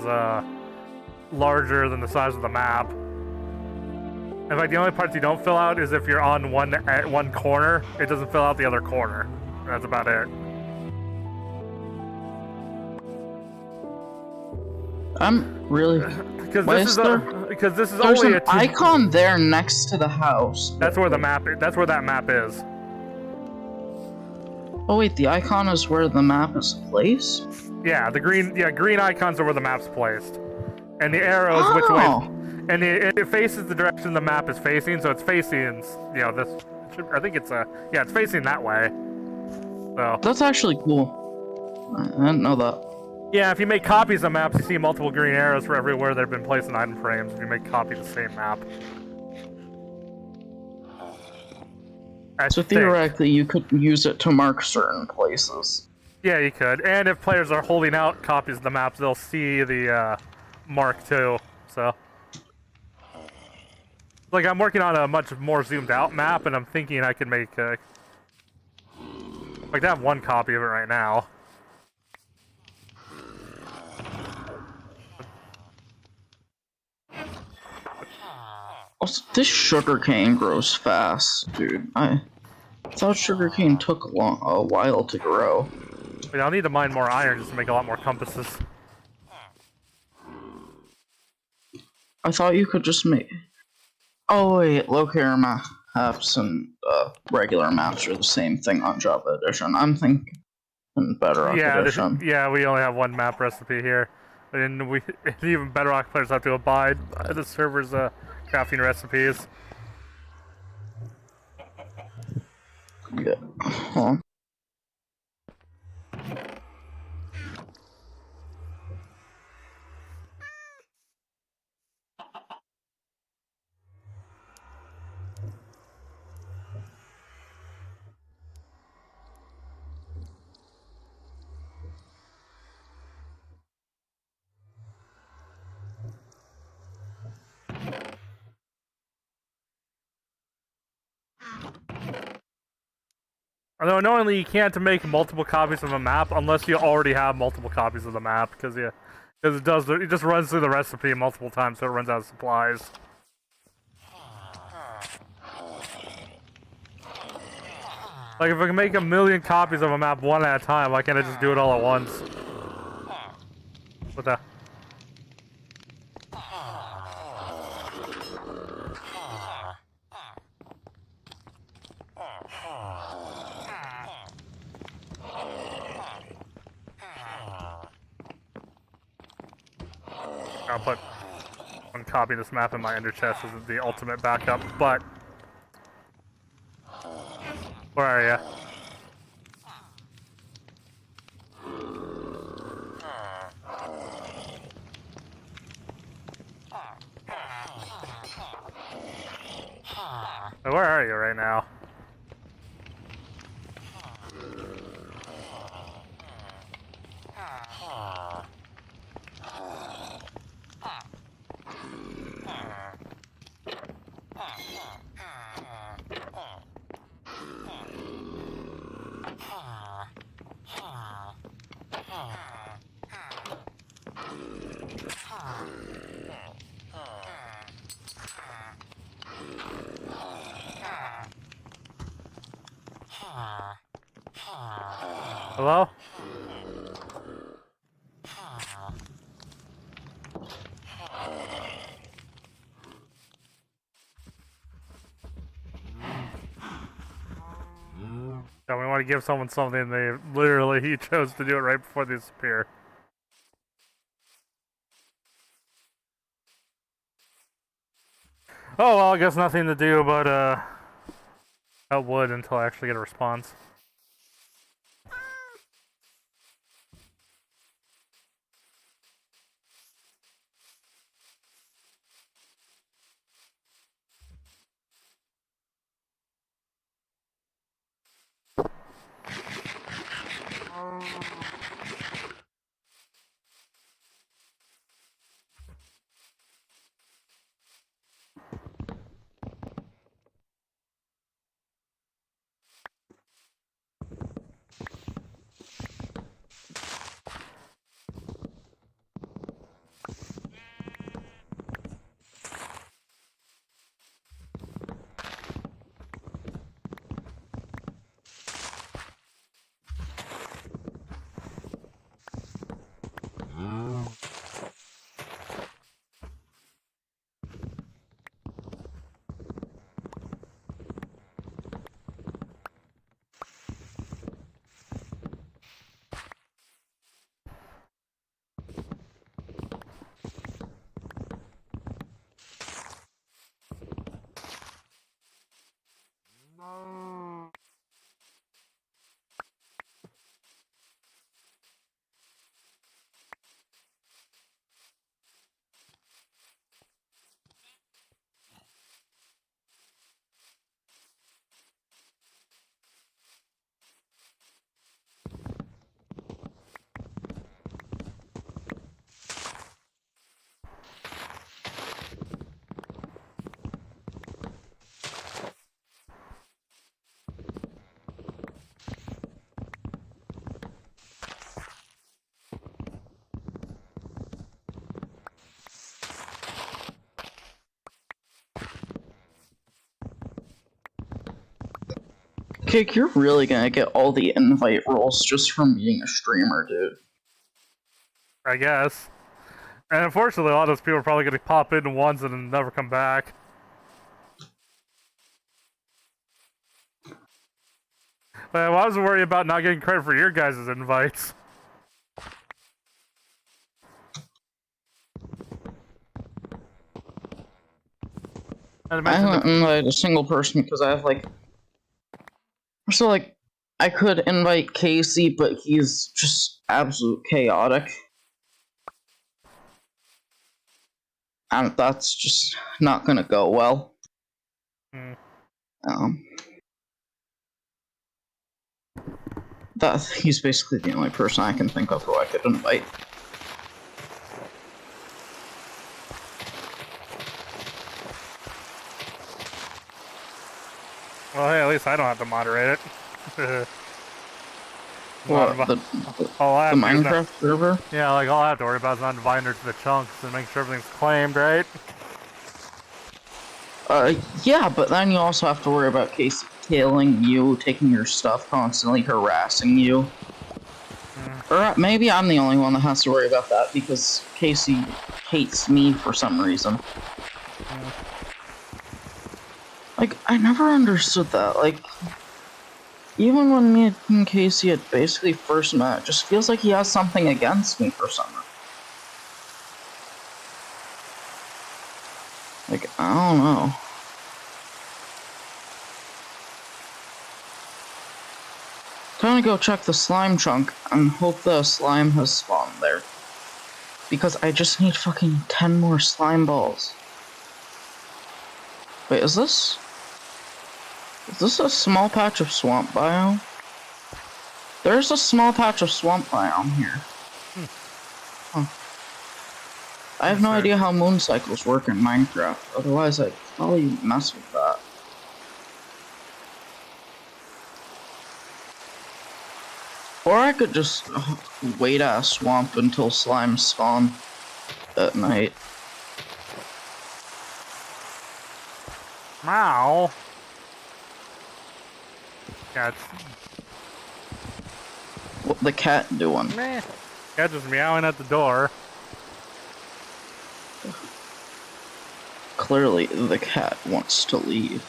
larger than the size of the map. In fact, the only parts you don't fill out is if you're on one corner. It doesn't fill out the other corner. That's about it. I'm really... Because this is There's only an icon there next to the house. That's where the map is. That's where that map is. Oh wait, the icon is where the map is placed? Yeah, the green icons are where the map's placed. And the arrows which way, and it faces the direction the map is facing, so it's facing, you know, this, I think it's yeah, it's facing that way. So. That's actually cool. I didn't know that. Yeah, if you make copies of maps, you see multiple green arrows for everywhere they've been placed in item frames if you make copies of the same map. So theoretically, you could use it to mark certain places. Yeah, you could. And if players are holding out copies of the maps, they'll see the mark too. So, like, I'm working on a much more zoomed out map, and I'm thinking I could make like I have one copy of it right now. Also, this sugarcane grows fast, dude. I thought sugarcane took a while to grow. But I'll need to mine more iron just to make a lot more compasses. I thought you could just make... Oh wait, locator maps and regular maps are the same thing on Java Edition. I'm thinking Bedrock Edition. Yeah, we only have one map recipe here. And even Bedrock players have to abide by the server's crafting recipes. Yeah. Huh. Although annoyingly, you can't make multiple copies of a map unless you already have multiple copies of the map, because it just runs through the recipe multiple times, so it runs out of supplies. Like, if I can make 1,000,000 copies of a map one at a time, why can't I just do it all at once? What the? I'll put one copy of this map in my ender chest as the ultimate backup, but... Where are ya? Where are you right now? Hello? Yeah, we want to give someone something, he chose to do it right before they disappear. Oh, well, I guess nothing to do but, cut wood until I actually get a response. Kick, you're really gonna get all the invite roles just from being a streamer, dude. I guess. And unfortunately, a lot of those people are probably gonna pop in once and then never come back. But I was worried about not getting credit for your guys' invites. I haven't invited a single person because I have I could invite Casey, but he's just absolute chaotic. And that's just not gonna go well. He's basically the only person I can think of who I could invite. Well, hey, at least I don't have to moderate it. What, the Minecraft server? Yeah, like, all I have to worry about is not inviting her to the chunks and make sure everything's claimed, right? Yeah, but then you also have to worry about Casey killing you, taking your stuff, constantly harassing you. Or maybe I'm the only one that has to worry about that because Casey hates me for some reason. Like, I never understood that. Like, even when me and Casey had basically first met, it just feels like he has something against me for some reason. Like, I don't know. Time to go check the slime chunk and hope the slime has spawned there. Because I just need fucking 10 more slime balls. Wait, is this a small patch of swamp biome? There's a small patch of swamp biome here. Huh. I have no idea how moon cycles work in Minecraft, otherwise I'd probably mess with that. Or I could just wait at a swamp until slimes spawn at night. Meow. Cat's... What the cat doing? Meh. Cat's just meowing at the door. Clearly, the cat wants to leave.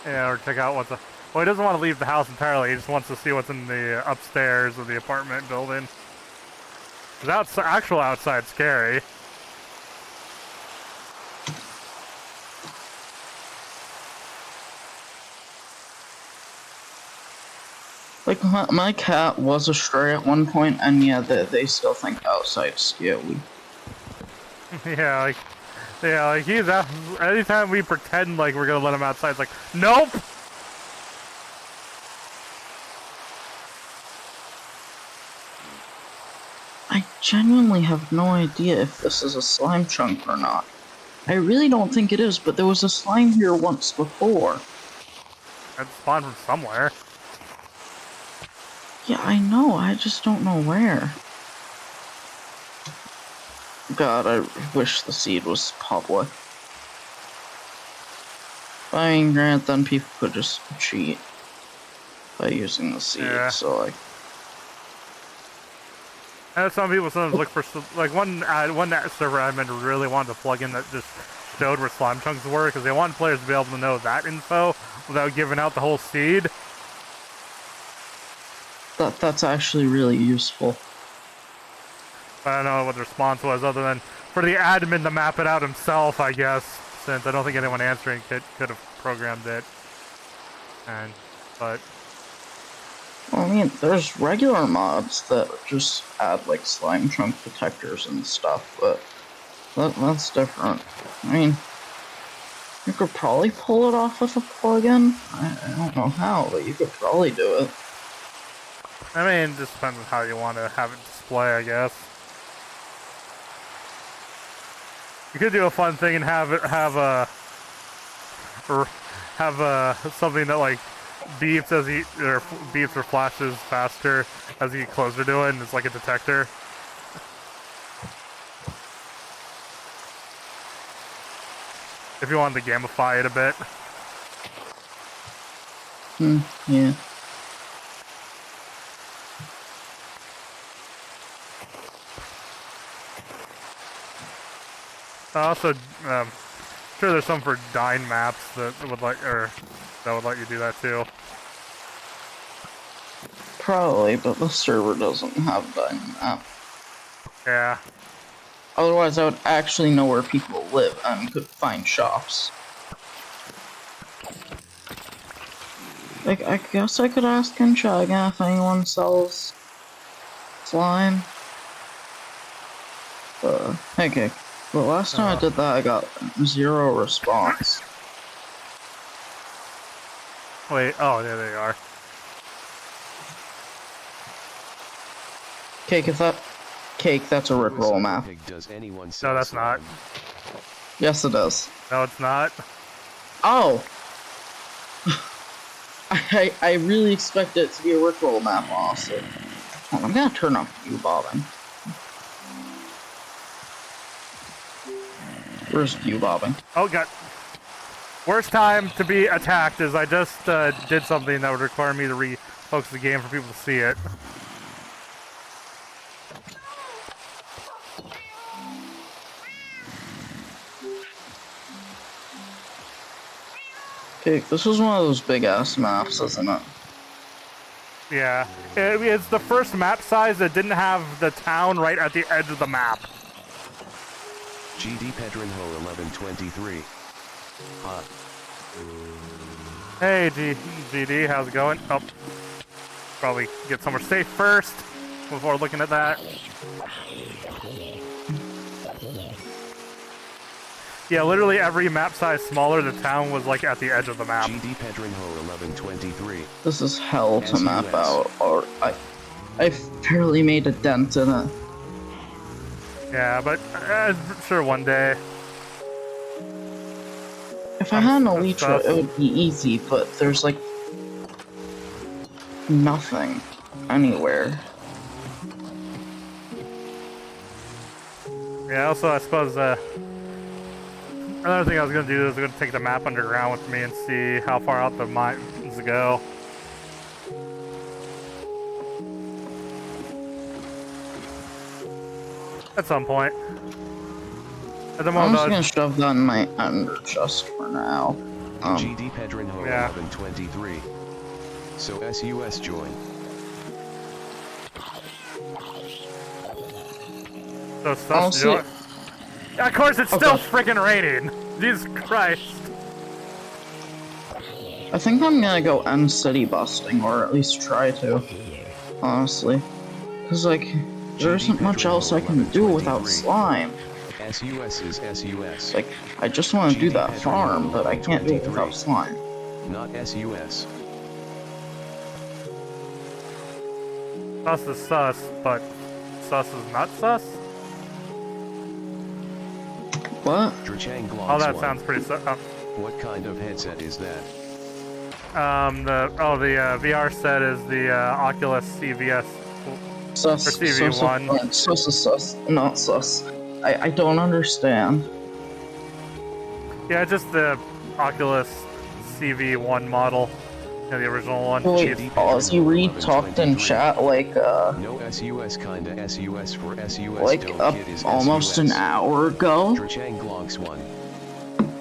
Yeah, or check out what's a... Well, he doesn't want to leave the house entirely. He just wants to see what's in the upstairs of the apartment building. Because actual outside's scary. Like, my cat was a stray at one point, and yeah, they still think outside's scary. Yeah, like he's out. Anytime we pretend like we're gonna let him outside, it's like, nope! I genuinely have no idea if this is a slime chunk or not. I really don't think it is, but there was a slime here once before. It spawned from somewhere. Yeah, I know, I just don't know where. God, I wish the seed was public. I mean, granted, then people could just cheat by using the seed, yeah. So like... And some people sometimes look for, like, one server admin really wanted to plug in that just showed where slime chunks were, because they want players to be able to know that info without giving out the whole seed. That's actually really useful. But I don't know what the response was, other than for the admin to map it out himself, I guess, since I don't think anyone answering could have programmed it. But... Well, I mean, there's regular mods that just add, like, slime chunk detectors and stuff, but that's different. I mean, you could probably pull it off with a plugin. I don't know how, but you could probably do it. I mean, it just depends on how you want to have it display, I guess. You could do a fun thing and have something that like beeps as beeps or flashes faster as you get closer to it, and it's like a detector. If you wanted to gamify it a bit. Yeah. Also, sure there's some for Dyn maps that would let you do that too. Probably, but the server doesn't have Dyn map. Yeah. Otherwise, I would actually know where people live and could find shops. Like, I guess I could ask in chat again if anyone sells slime. Okay. But last time I did that, I got 0 response. Wait, oh, there they are. Cake, that's a Rickroll map. No, that's not. Yes, it is. No, it's not. Oh! I really expect it to be a Rickroll map, honestly. Hold on, I'm gonna turn off view bobbing. Where's view bobbing? Oh god. Worst time to be attacked is I just did something that would require me to refocus the game for people to see it. Okay, this is one of those big ass maps, isn't it? Yeah. It's the first map size that didn't have the town right at the edge of the map. GD Pedrinho 1123. Hot. Hey, GD, how's it going? Oh, probably get somewhere safe first before looking at that. Yeah, literally every map size smaller, the town was like at the edge of the map. GD Pedrinho 1123. This is hell to map out, or I barely made a dent in it. Yeah, but I'm sure one day. If I had an Elytra, it would be easy, but there's like nothing anywhere. Yeah, also I suppose another thing I was gonna do is I'm gonna take the map underground with me and see how far out the mines go. At some point. At the I'm moment, just gonna shove that in my under chest for now. GD Pedrinho 1123. So SUS join. So stuff join. Of course, it's still freaking raining. Jesus Christ. I think I'm gonna go end city busting, or at least try to. Honestly. Because, like, there isn't much else I can do without slime. SUS is SUS. Like, I just want to do that farm, but I can't do it without slime. Not SUS. Sus is sus, but sus is not sus? What? Oh, that sounds pretty sus. What kind of headset is that? The VR set is the Oculus CVS. Sus. Or CV1. Sus is sus, not sus. I don't understand. Yeah, just the Oculus CV1 model. Yeah, the original one. Wait, Ozzy Reed talked in chat like, No SUS kinda SUS for SUS like, almost SUS. an hour ago? Drachang Glonks 1.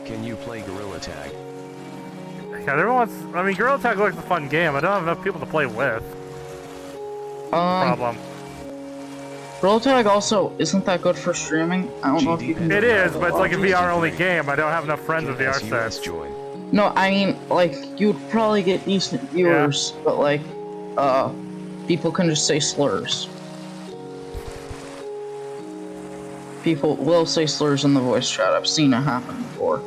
Can you play Gorilla Tag? Yeah, I mean, Gorilla Tag looks like a fun game. I don't have enough people to play with. Problem. Gorilla Tag also isn't that good for streaming. I don't know if you can. It is, but it's like a VR only game. I don't have enough friends with VR sets. No, I mean, like, you'd probably get decent viewers, but like, people can just say slurs. People will say slurs in the voice chat. I've seen it happen before.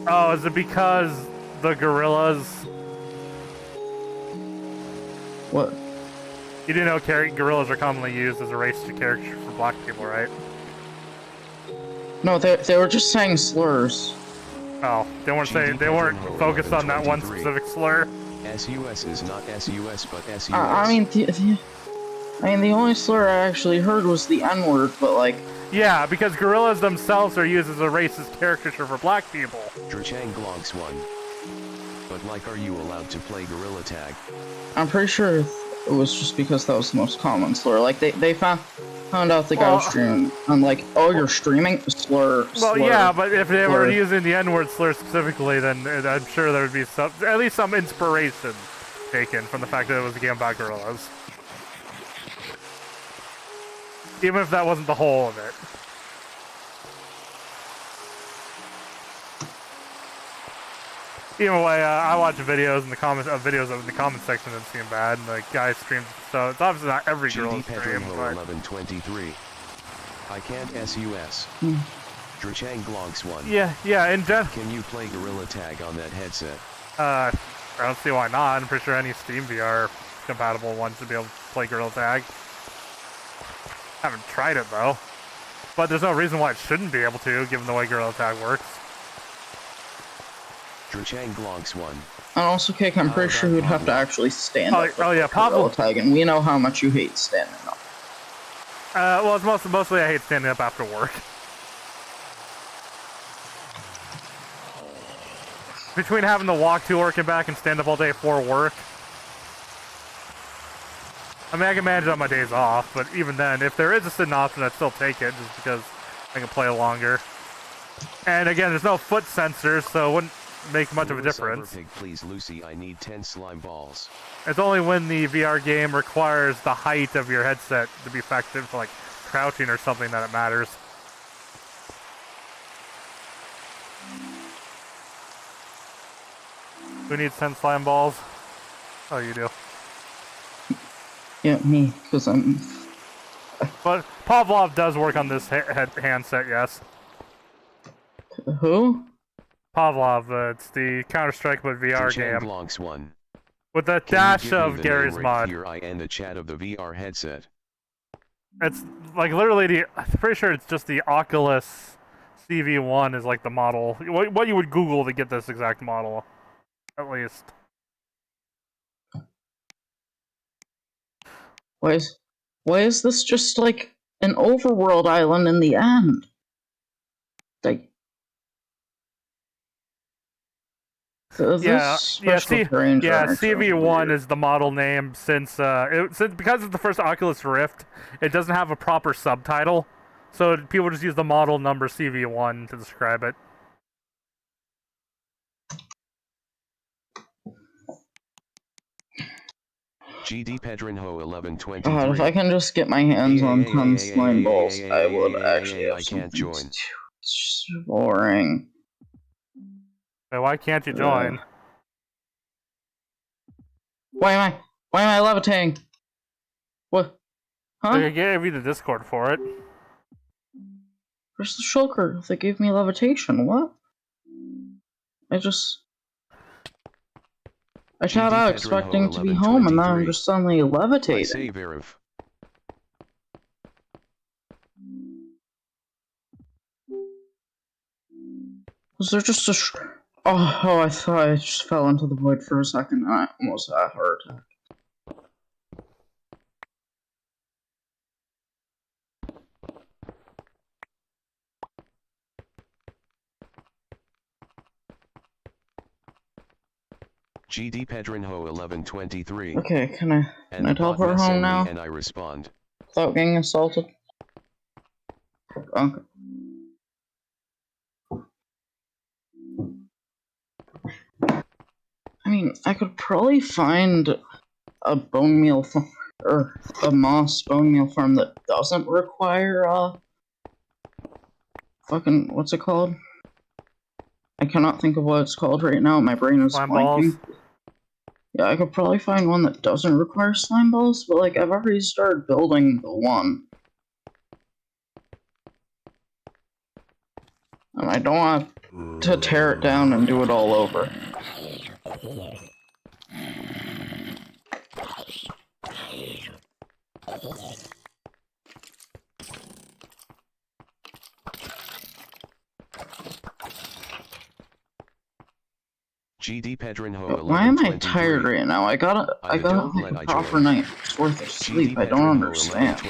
Oh, is it because the gorillas? What? You do know gorillas are commonly used as a race to caricature for black people, right? No, they were just saying slurs. Oh, they weren't focused on that one specific slur. SUS is not SUS, but SUS. I mean, the only slur I actually heard was the N-word, but like. Yeah, because gorillas themselves are used as a racist caricature for black people. Drachang Glonks 1. But like, are you allowed to play Gorilla Tag? I'm pretty sure it was just because that was the most common slur. Like, they found out the guy was streaming. I'm like, oh, you're streaming? Slur. Well, yeah, but if they were using the N-word slur specifically, then I'm sure there would be at least some inspiration taken from the fact that it was a game about gorillas. Even if that wasn't the whole of it. Either way, I watch videos in the comments section that seem bad, and the guy streams, so it's obviously not every girl stream, but... 1123. I can't SUS. Drachang Glonks 1. Yeah, in general... Can you play Gorilla Tag on that headset? I don't see why not. I'm pretty sure any Steam VR compatible one should be able to play Gorilla Tag. Haven't tried it, though. But there's no reason why it shouldn't be able to, given the way Gorilla Tag works. Drachang Glonks 1. And also, Cake, I'm pretty sure you'd have to actually stand up. Oh yeah, Pablo Tag, and we know how much you hate standing up. Well, it's mostly I hate standing up after work. Between having to walk to work and back and stand up all day for work. I mean, I can manage on my days off, but even then, if there is a sitting option, I'd still take it, just because I can play longer. And again, there's no foot sensors, so it wouldn't make much of a difference. Pig, please, Lucy, I need 10 slime balls. It's only when the VR game requires the height of your headset to be effective for, like, crouching or something that it matters. Who needs 10 slime balls? Oh, you do. Yeah, me, because I'm... But Pavlov does work on this handset, yes. Who? Pavlov, it's the Counter-Strike but VR game. Glonks 1. With the dash of Gary's mod. Here I end the chat of the VR headset. It's like literally I'm pretty sure it's just the Oculus CV1 is like the model. What you would Google to get this exact model, at least. Why is this just like an overworld island in the end? Like, Yeah, CV1 is the model name since because it's the first Oculus Rift, it doesn't have a proper subtitle, so people just use the model number CV1 to describe it. GD Pedrinho 1123. God, if I can just get my hands on 10 slime balls, I would actually have I can't join. It's just boring. Wait, why can't you join? Why am I levitating? What? Huh? I gave you the Discord for it. Where's the shulker? They gave me levitation. What? I got out expecting to be home, and now I'm just suddenly levitating. Was there just a Oh, I thought I just fell into the void for a second. I almost had a heart attack. GD Pedrinho 1123. Okay, can I teleport home now? And I respond. Without getting assaulted? Okay. I mean, I could probably find a bone meal farm, or a moss bone meal farm that doesn't require, fucking, what's it called? I cannot think of what it's called right now, my brain is blanking. Yeah, I could probably find one that doesn't require slime balls, but like, I've already started building the one. And I don't want to tear it down and do it all over. GD Pedrinho. Why am I tired right now? I gotta like a proper night's worth of sleep. I don't understand.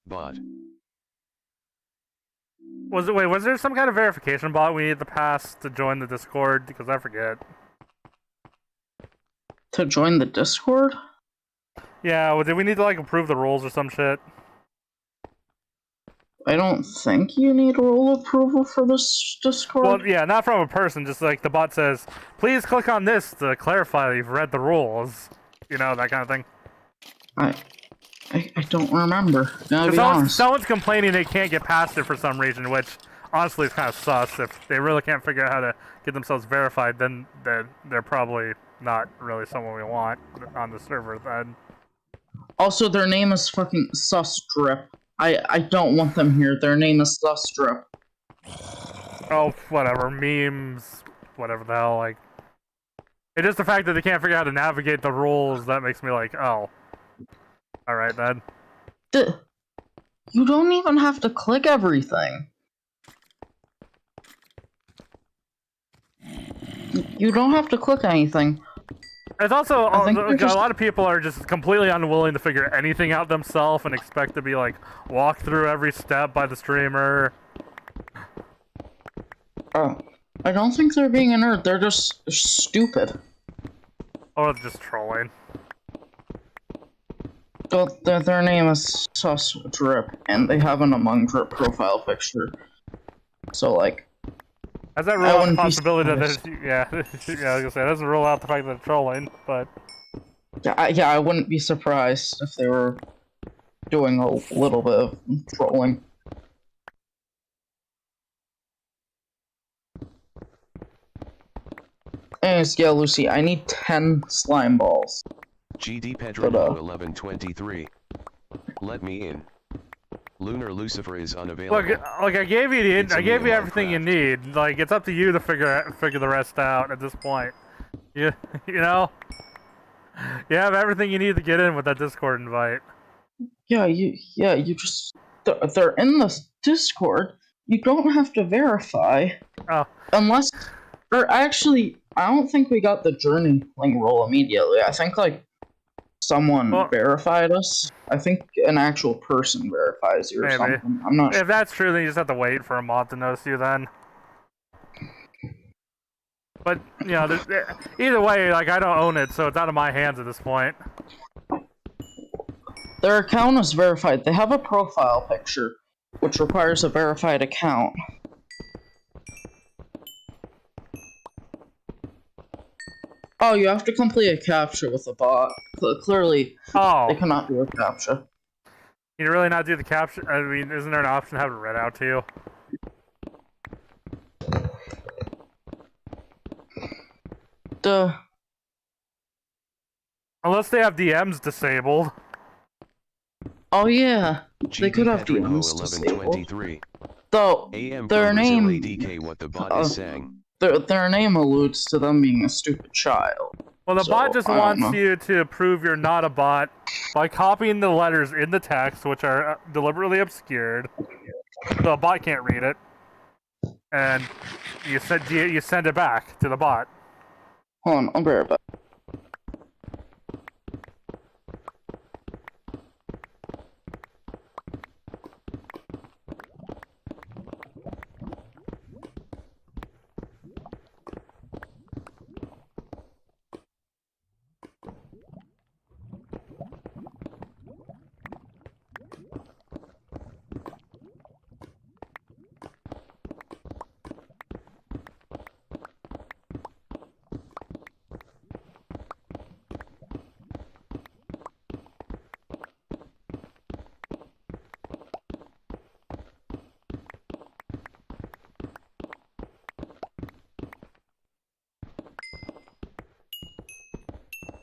But was there some kind of verification bot we need to pass to join the Discord? Because I forget. To join the Discord? Yeah, well, did we need to like approve the rules or some shit? I don't think you need rule approval for this Discord. Well, yeah, not from a person, just like the bot says, please click on this to clarify that you've read the rules. You know, that kind of thing. I don't remember. Now, be honest. Someone's complaining they can't get past it for some reason, which honestly is kind of sus. If they really can't figure out how to get themselves verified, then they're probably not really someone we want on the server then. Also, their name is fucking Susstrip. I don't want them here. Their name is Susstrip. Oh, whatever. Memes. Whatever the hell, like... It's just the fact that they can't figure out how to navigate the rules that makes me like, oh. Alright, then. You don't even have to click everything. You don't have to click anything. It's also, a lot of people are just completely unwilling to figure anything out themselves and expect to be, like, walked through every step by the streamer. Oh, I don't think they're being a nerd, they're just stupid. Or just trolling. Well, their name is Susstrip, and they have an Among Drip profile picture. So, like... Has that rule out the possibility that there's... Yeah, yeah, I was gonna say, that doesn't rule out the fact that they're trolling, but... Yeah, I wouldn't be surprised if they were doing a little bit of trolling. Anyways, yeah, Lucy, I need 10 slime balls. GD Pedro 1123. Let me in. Lunar Lucifer is unavailable. Look, I gave you I gave you everything you need. Like, it's up to you to figure the rest out at this point. You know? You have everything you need to get in with that Discord invite. Yeah, you just... They're in the Discord. You don't have to verify. Oh. Unless... Or actually, I don't think we got the journey link roll immediately. I think, like, someone verified us. I think an actual person verifies you or something. I'm not sure. If that's true, then you just have to wait for a mod to notice you then. But, you know, either way, like, I don't own it, so it's out of my hands at this point. Their account is verified. They have a profile picture, which requires a verified account. Oh, you have to complete a captcha with a bot. Clearly, they cannot do a captcha. You really not do the captcha? I mean, isn't there an option to have it read out to you? Unless they have DMs disabled. Oh yeah, they could have DMs disabled. Though their name, what the bot is saying. Their name alludes to them being a stupid child. Well, the bot just wants you to prove you're not a bot by copying the letters in the text, which are deliberately obscured, so a bot can't read it, and you send it back to the bot. Hold on, I'll be right back.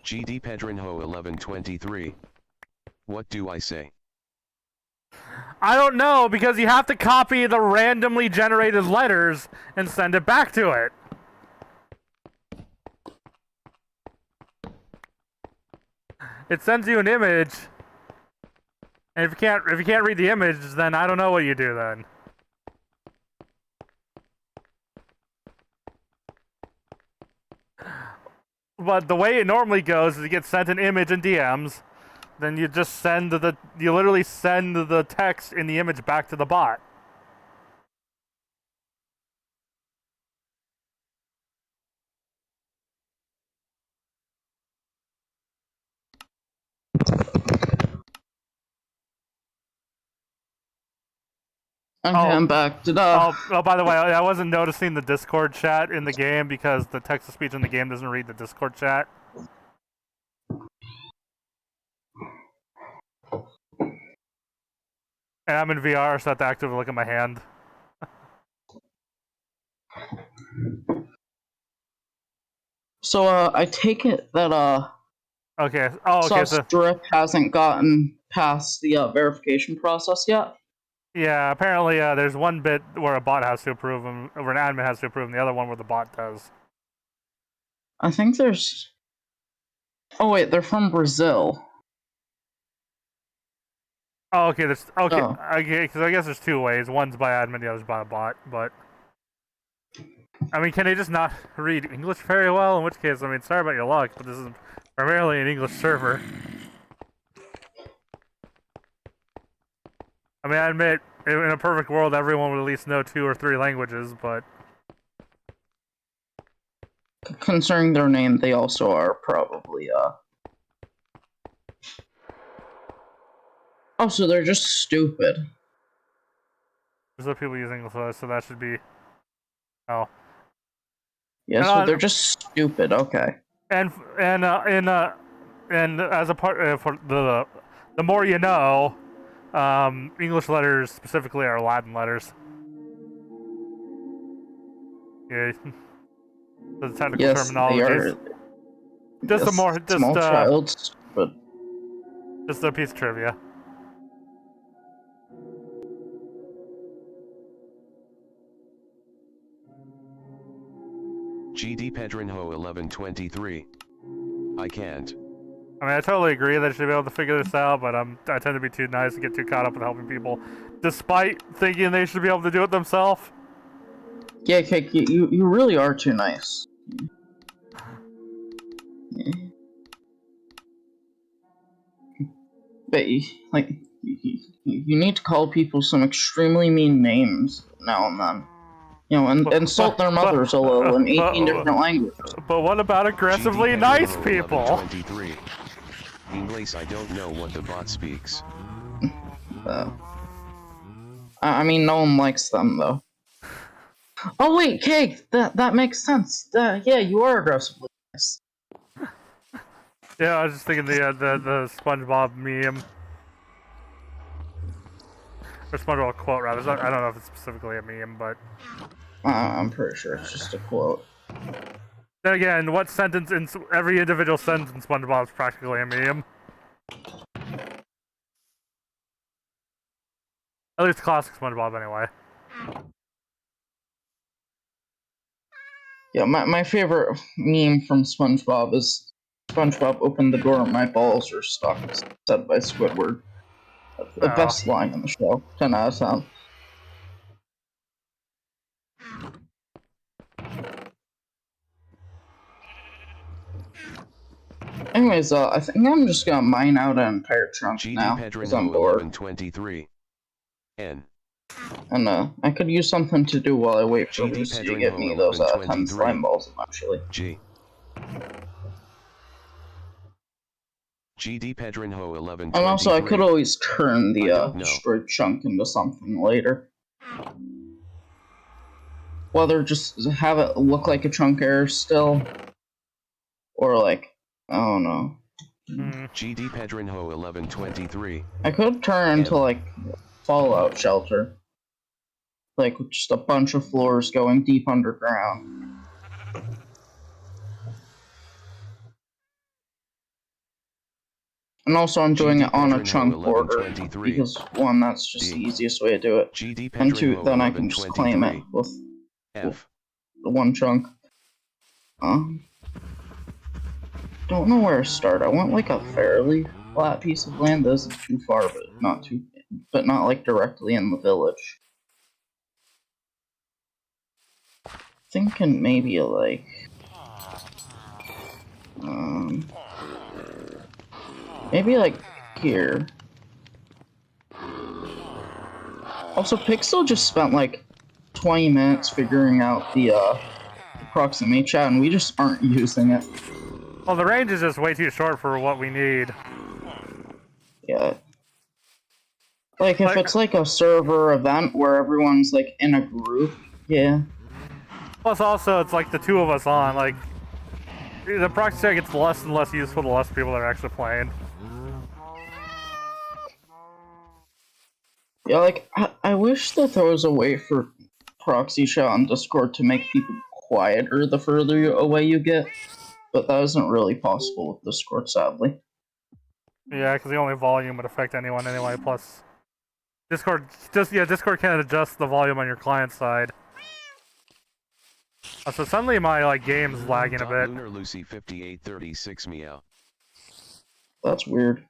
GD Pedrinho 1123. What do I say? I don't know, because you have to copy the randomly generated letters and send it back to it. It sends you an image, and if you can't read the image, then I don't know what you do then. But the way it normally goes is you get sent an image in DMs, then you just you literally send the text in the image back to the bot. Okay, I'm back. Oh, by the way, I wasn't noticing the Discord chat in the game because the text-to-speech in the game doesn't read the Discord chat. And I'm in VR, so I have to actively look at my hand. So, I take it that, Okay. Oh, okay. So Drip hasn't gotten past the verification process yet? Yeah, apparently there's one bit where a bot has to approve them, or an admin has to approve them, the other one where the bot does. I think there's... Oh wait, they're from Brazil. Oh, okay, okay, because I guess there's two ways. One's by admin, the other's by a bot, but... I mean, can they just not read English very well? In which case, I mean, sorry about your luck, but this is primarily an English server. I mean, I admit, in a perfect world, everyone would at least know 2 or 3 languages, but... Concerning their name, they also are probably, Oh, so they're just stupid. There's other people using English, so that should be... Oh. Yeah, so they're just stupid, okay. And as a part, for the more you know, English letters specifically are Latin letters. Yeah, the technical terminology. They are. Just small childs, but just a piece of trivia. GD Pedrinho 1123. I can't. I mean, I totally agree that I should be able to figure this out, but I tend to be too nice to get too caught up in helping people, despite thinking they should be able to do it themselves. Yeah, Cake, you really are too nice. Yeah. But you need to call people some extremely mean names now and then. You know, and insult their mothers a little in 18 different languages. But what about aggressively nice people? 23. English, I don't know what the bot speaks. I mean, no one likes them, though. Oh, wait, Cake! That makes sense. Yeah, you are aggressively nice. Yeah, I was just thinking the SpongeBob meme. Or SpongeBob quote, rather. I don't know if it's specifically a meme, but... I'm pretty sure it's just a quote. Then again, what sentence in every individual sentence in SpongeBob is practically a meme? At least classic SpongeBob, anyway. Yeah, my favorite meme from SpongeBob is SpongeBob opened the door and my balls are stuck, said by Squidward. The best line in the show. 10 out of 10. Anyways, I think I'm just gonna mine out an entire chunk now, because I'm bored. 23. N. And I could use something to do while I wait for Lucy to get me those 10 slime balls eventually. GD Pedrinho 11. And also, I could always turn the destroyed chunk into something later. Whether just have it look like a chunk error still, or like, I don't know. GD Pedrinho 1123. I could turn into like Fallout Shelter. Like just a bunch of floors going deep underground. And also I'm doing it on a chunk border, because one, that's just the easiest way to do it. And two, then I can just claim it with the one chunk. Don't know where to start. I want like a fairly flat piece of land that isn't too far, but not like directly in the village. Thinking maybe like maybe like here. Also, Pixel just spent like 20 minutes figuring out the proximity chat, and we just aren't using it. Well, the range is just way too short for what we need. Yeah. Like, if it's like a server event where everyone's like in a group, yeah. Plus, also, it's like the two of us on. Like, the proxy chat gets less and less useful the less people that are actually playing. Yeah, like, I wish that there was a way for proxy chat on Discord to make people quieter the further away you get. But that isn't really possible with Discord, sadly. Yeah, because the only volume would affect anyone anyway, plus... Discord can't adjust the volume on your client side. So suddenly my, like, game's lagging a bit. Lunar Lucy 5836 meow. That's weird.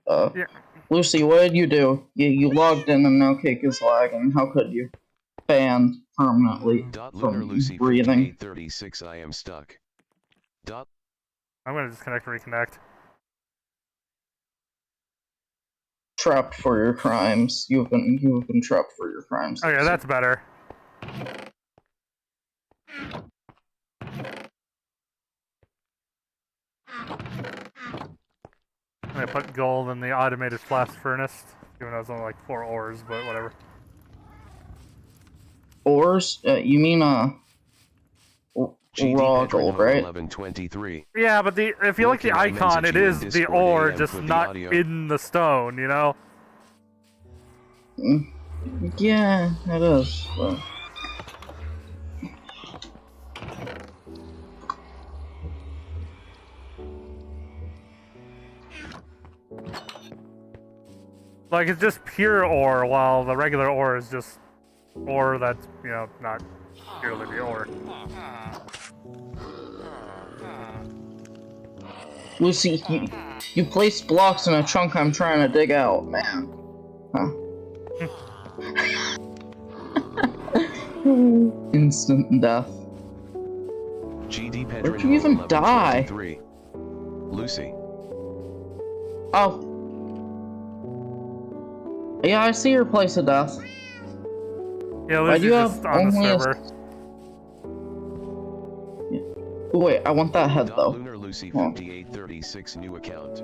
Yeah. Lucy, what did you do? You logged in and now Cake is lagging. How could you? Banned permanently from breathing. 5836 I am stuck. I'm gonna disconnect and reconnect. Trapped for your crimes. You have been trapped for your crimes. Okay, that's better. I'm gonna put gold in the automated blast furnace, even though it's only like 4 ores, but whatever. Ores? You mean raw gold, right? 1123. Yeah, but if you look at the icon, it is the ore, just not in the stone, you know? Yeah, it is. But... Like, it's just pure ore, while the regular ore is just ore that's, you know, not purely the ore. Lucy, you placed blocks in a chunk I'm trying to dig out, man. Huh. Instant death. Where'd you even die? Lucy. Oh. Yeah, I see your place of death. Yeah, Lucy's just on the server. Wait, I want that head though. Lunar Lucy 5836 new account.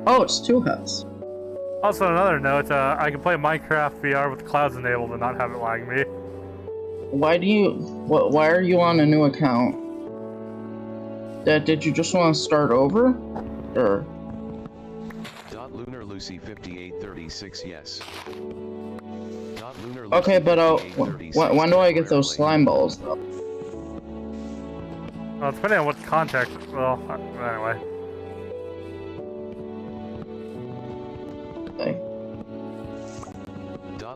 Oh, it's 2 heads. Also, another note, I can play Minecraft VR with the clouds enabled and not have it lag me. Why do you... Why are you on a new account? Did you just want to start over? Or... Lunar Lucy 5836 yes. Lunar Lucy Okay, but when do I get those slime balls though? Well, depending on what context, well, anyway. Okay.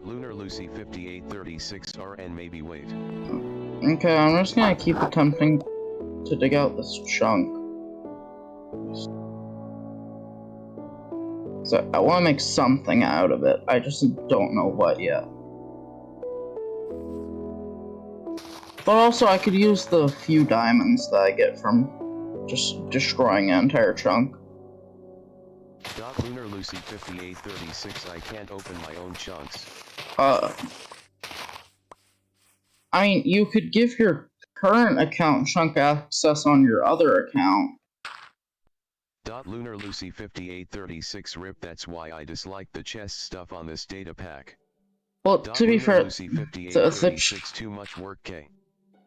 Lunar Lucy 5836 RN maybe wait. Okay, I'm just gonna keep attempting to dig out this chunk. So I want to make something out of it. I just don't know what yet. But also, I could use the few diamonds that I get from just destroying an entire chunk. Lunar Lucy 5836 I can't open my own chunks. I mean, you could give your current account chunk access on your other account. Lunar Lucy 5836 RIP that's why I dislike the chest stuff on this data pack. Well, to be fair, Lucy 5836 too much work K.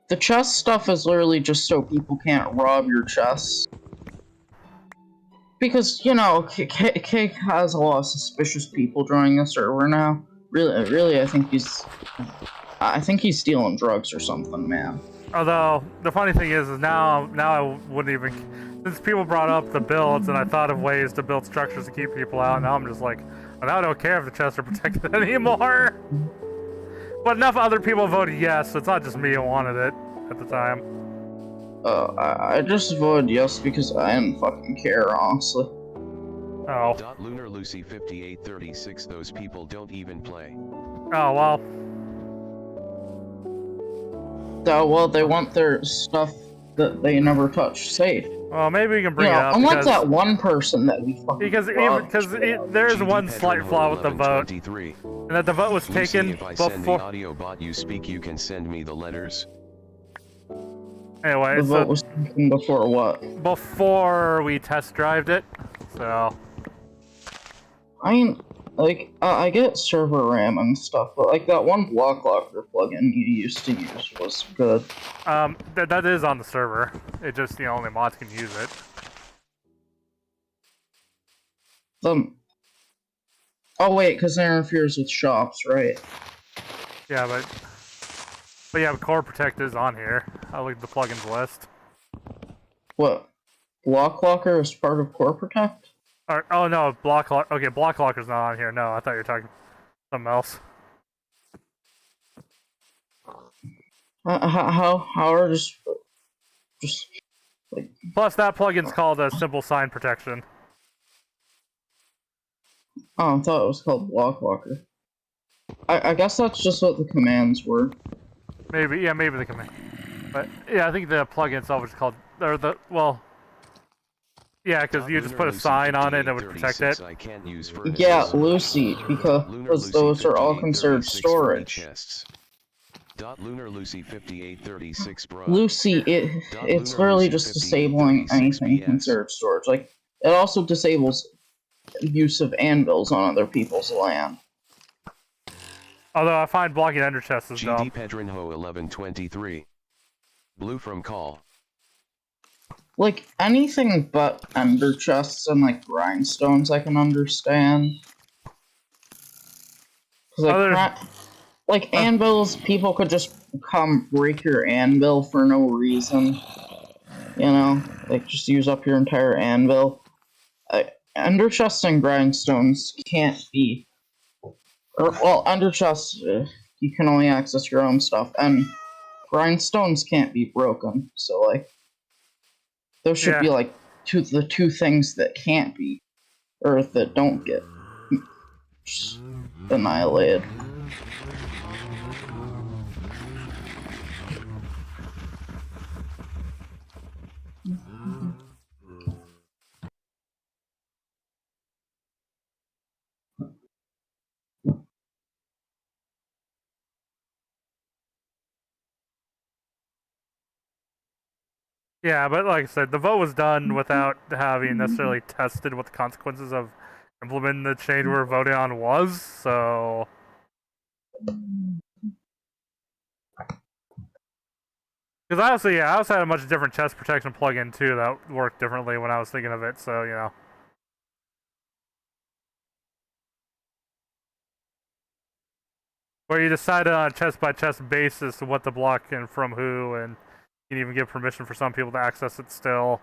The chest stuff is literally just so people can't rob your chests. Because, you know, K has a lot of suspicious people joining the server now. Really, I think he's stealing drugs or something, man. Although, the funny thing is now I wouldn't even... Since people brought up the builds, and I thought of ways to build structures to keep people out, now I'm just like, well, I don't care if the chests are protected anymore. But enough other people voted yes, so it's not just me who wanted it at the time. I just voted yes because I didn't fucking care, honestly. Oh. Lunar Lucy 5836 those people don't even play. Oh, well. Well, they want their stuff that they never touch safe. Well, maybe we can bring it up. Unlike that one person that we fucking because there is one slight flaw with the vote, and that the vote was taken if I send the before. audio bot you speak, you can send me the letters. Anyway, the vote was taken before what? Before we test drived it. So. I mean, like, I get server RAM and stuff, but like that one block locker plugin you used to use was good. That is on the server. It just, only mods can use it. Oh wait, because it interferes with shops, right? Yeah, but yeah, Core Protect is on here. I'll look at the plugins list. What? Block Locker is part of Core Protect? Oh no, Block Locker. Okay, Block Locker's not on here. No, I thought you were talking something else. How are just like... Plus, that plugin's called Simple Sign Protection. Oh, I thought it was called Block Locker. I guess that's just what the commands were. Maybe the command. But yeah, I think the plugin itself is called, yeah, because you just put a sign on it and it would protect it. Yeah, Lucy, because those are all considered storage. Lunar Lucy 5836 bro. Lucy, it's literally just disabling anything considered storage. Like, it also disables use of anvils on other people's land. Although I find blocking ender chests is dumb. GD Pedrinho 1123. Blue from call. Like, anything but ender chests and, like, grindstones I can understand. Like, anvils, people could just come break your anvil for no reason. You know? Like, just use up your entire anvil. Ender chests and grindstones can't be... ender chests, you can only access your own stuff, and grindstones can't be broken, so, like... Those should be, like, the two things that can't be, or that don't get annihilated. Yeah, but like I said, the vote was done without having necessarily tested what the consequences of implementing the change we were voting on was, so... Because honestly, yeah, I also had a much different chest protection plugin too that worked differently when I was thinking of it, so, you know. Where you decide on a chest-by-chest basis what to block and from who, and you can even give permission for some people to access it still.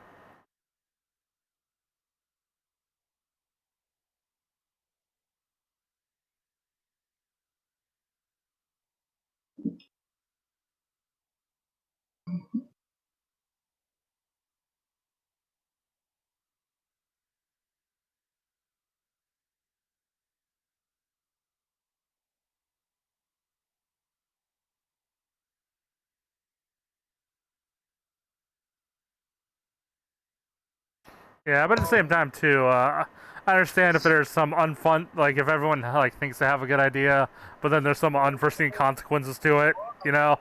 Yeah, but at the same time too, I understand if there's some unfun, like if everyone like thinks they have a good idea, but then there's some unforeseen consequences to it, you know?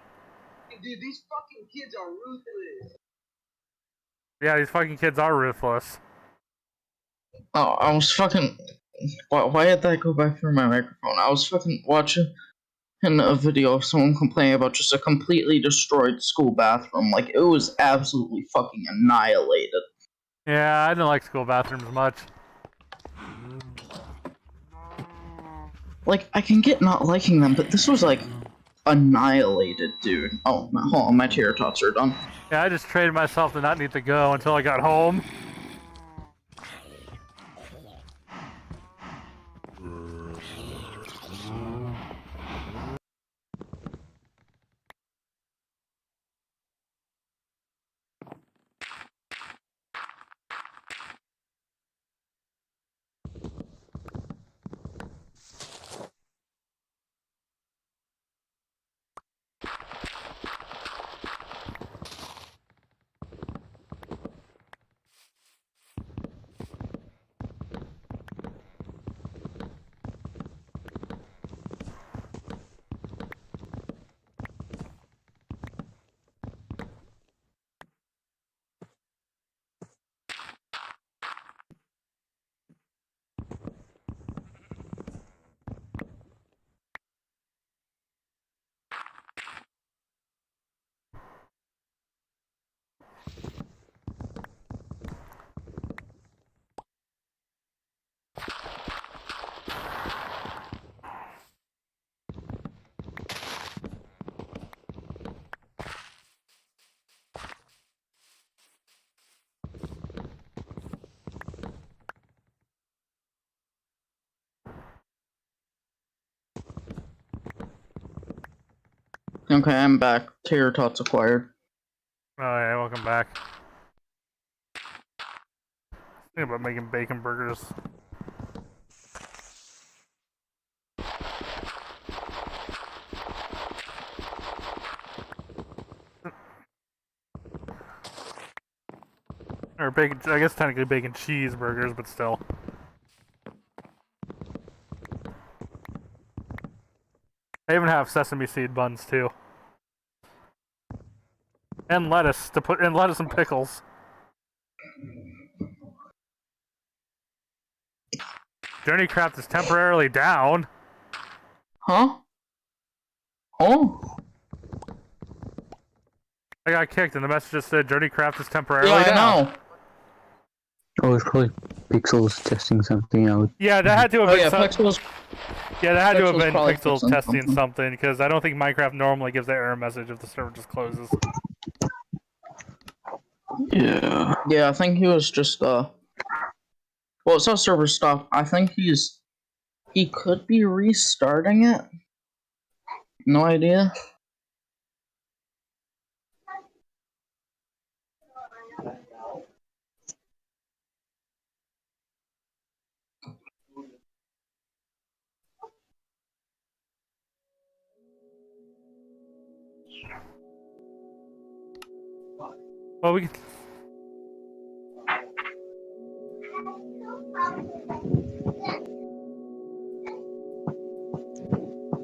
Dude, these fucking kids are ruthless. Yeah, these fucking kids are ruthless. Oh, I was fucking... Why did that go back through my microphone? I was fucking watching a video of someone complaining about just a completely destroyed school bathroom. Like, it was absolutely fucking annihilated. Yeah, I didn't like school bathrooms much. Like, I can get not liking them, but this was, like, annihilated, dude. Oh, hold on, my tater tots are done. Yeah, I just traded myself to not need to go until I got home. Okay, I'm back. Tater tots acquired. Oh yeah, welcome back. Think about making bacon burgers. Or bacon, I guess technically bacon cheeseburgers, but still. I even have sesame seed buns too. And lettuce to put in, lettuce and pickles. JourneyCraft is temporarily down. Huh? Oh? I got kicked and the message just said JourneyCraft is temporarily Yeah, down. I know. Oh, it's probably Pixels testing something out. Yeah, that had to have Oh been yeah, some- Pixels. Yeah, that had to have Pixel's been probably Pixel fixing testing something, because I don't think Minecraft normally gives that error message if the server just closes. Yeah. Yeah, I think he was just well, it's not server stop. I think he could be restarting it. No idea. Well, we can...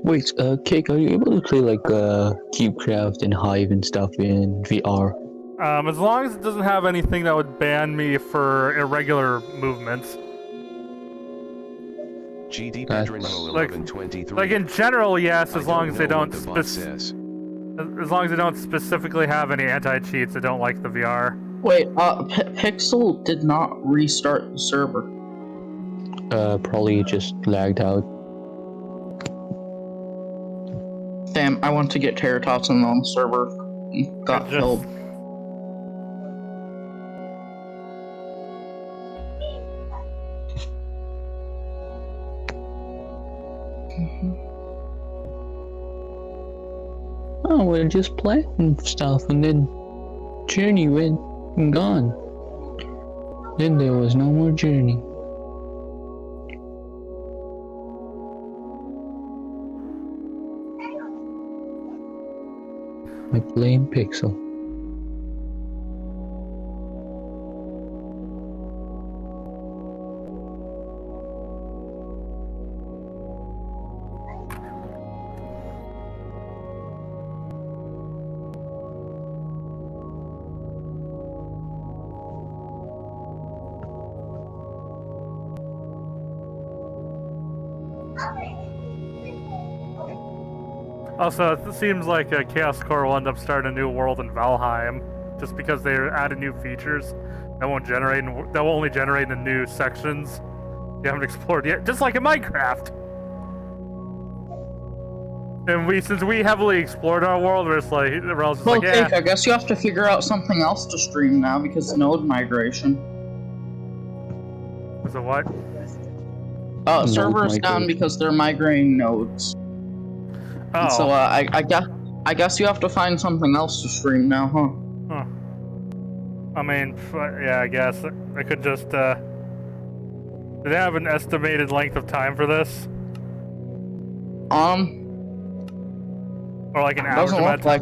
Wait, Cake, are you able to play like CubeCraft and Hive and stuff in VR? As long as it doesn't have anything that would ban me for irregular movements. GD Pedrinho 1123. Like in general, yes, as long as they don't says. as long as they don't specifically have any anti-cheats, I don't like the VR. Wait, Pixel did not restart the server. Probably just lagged out. Damn, I want to get Terratops on the server. Got killed. Oh, we're just playing stuff, and then Journey went and gone. Then there was no more Journey. I blame Pixel. Also, it seems like Chaos Core will end up starting a new world in Valheim, just because they added new features that won't generate, that will only generate in the new sections you haven't explored yet, just like in Minecraft. And since we heavily explored our world, we're just like, well, yeah. I guess you have to figure out something else to stream now because node migration. Is it what? Servers down because they're migrating nodes. Oh. And so I guess you have to find something else to stream now, huh? Huh. I mean, yeah, I guess I could just. Do they have an estimated length of time for this? Or like an average amount of time?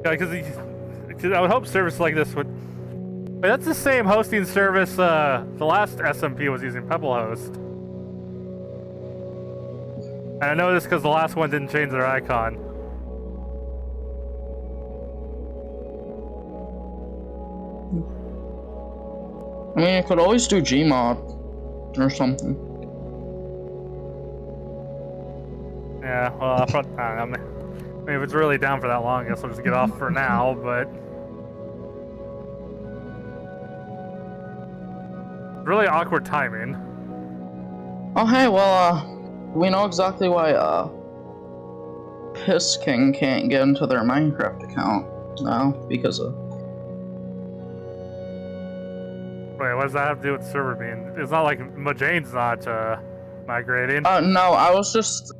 Yeah, because I would hope services like this would. But that's the same hosting service the last SMP was using, PebbleHost. And I know this because the last one didn't change their icon. I mean, you could always do Gmod or something. Yeah, well, I mean, if it's really down for that long, I guess I'll just get off for now, but... Really awkward timing. Oh, hey, well, we know exactly why, Piss King can't get into their Minecraft account now, because of... Wait, what does that have to do with the server being... It's not like Mojane's not, migrating. No, I was just...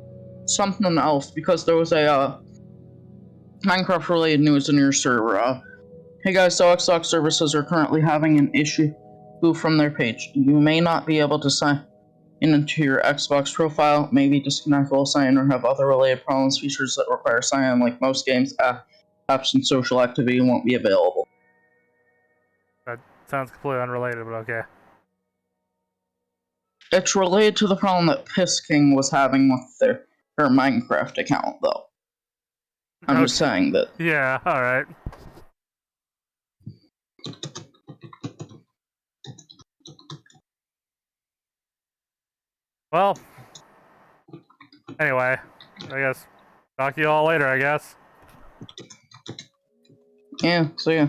something else, because there was a, Minecraft-related news in your server. Hey guys, so Xbox services are currently having an issue from their page. You may not be able to sign into your Xbox profile, maybe disconnect while signing, or have other related problems. Features that require sign-in, like most games, apps, and social activity won't be available. That sounds completely unrelated, but okay. It's related to the problem that Piss King was having with her Minecraft account, though. I'm just saying that. Yeah, alright. Well, anyway, I guess talk to you all later, I guess. Yeah, see ya.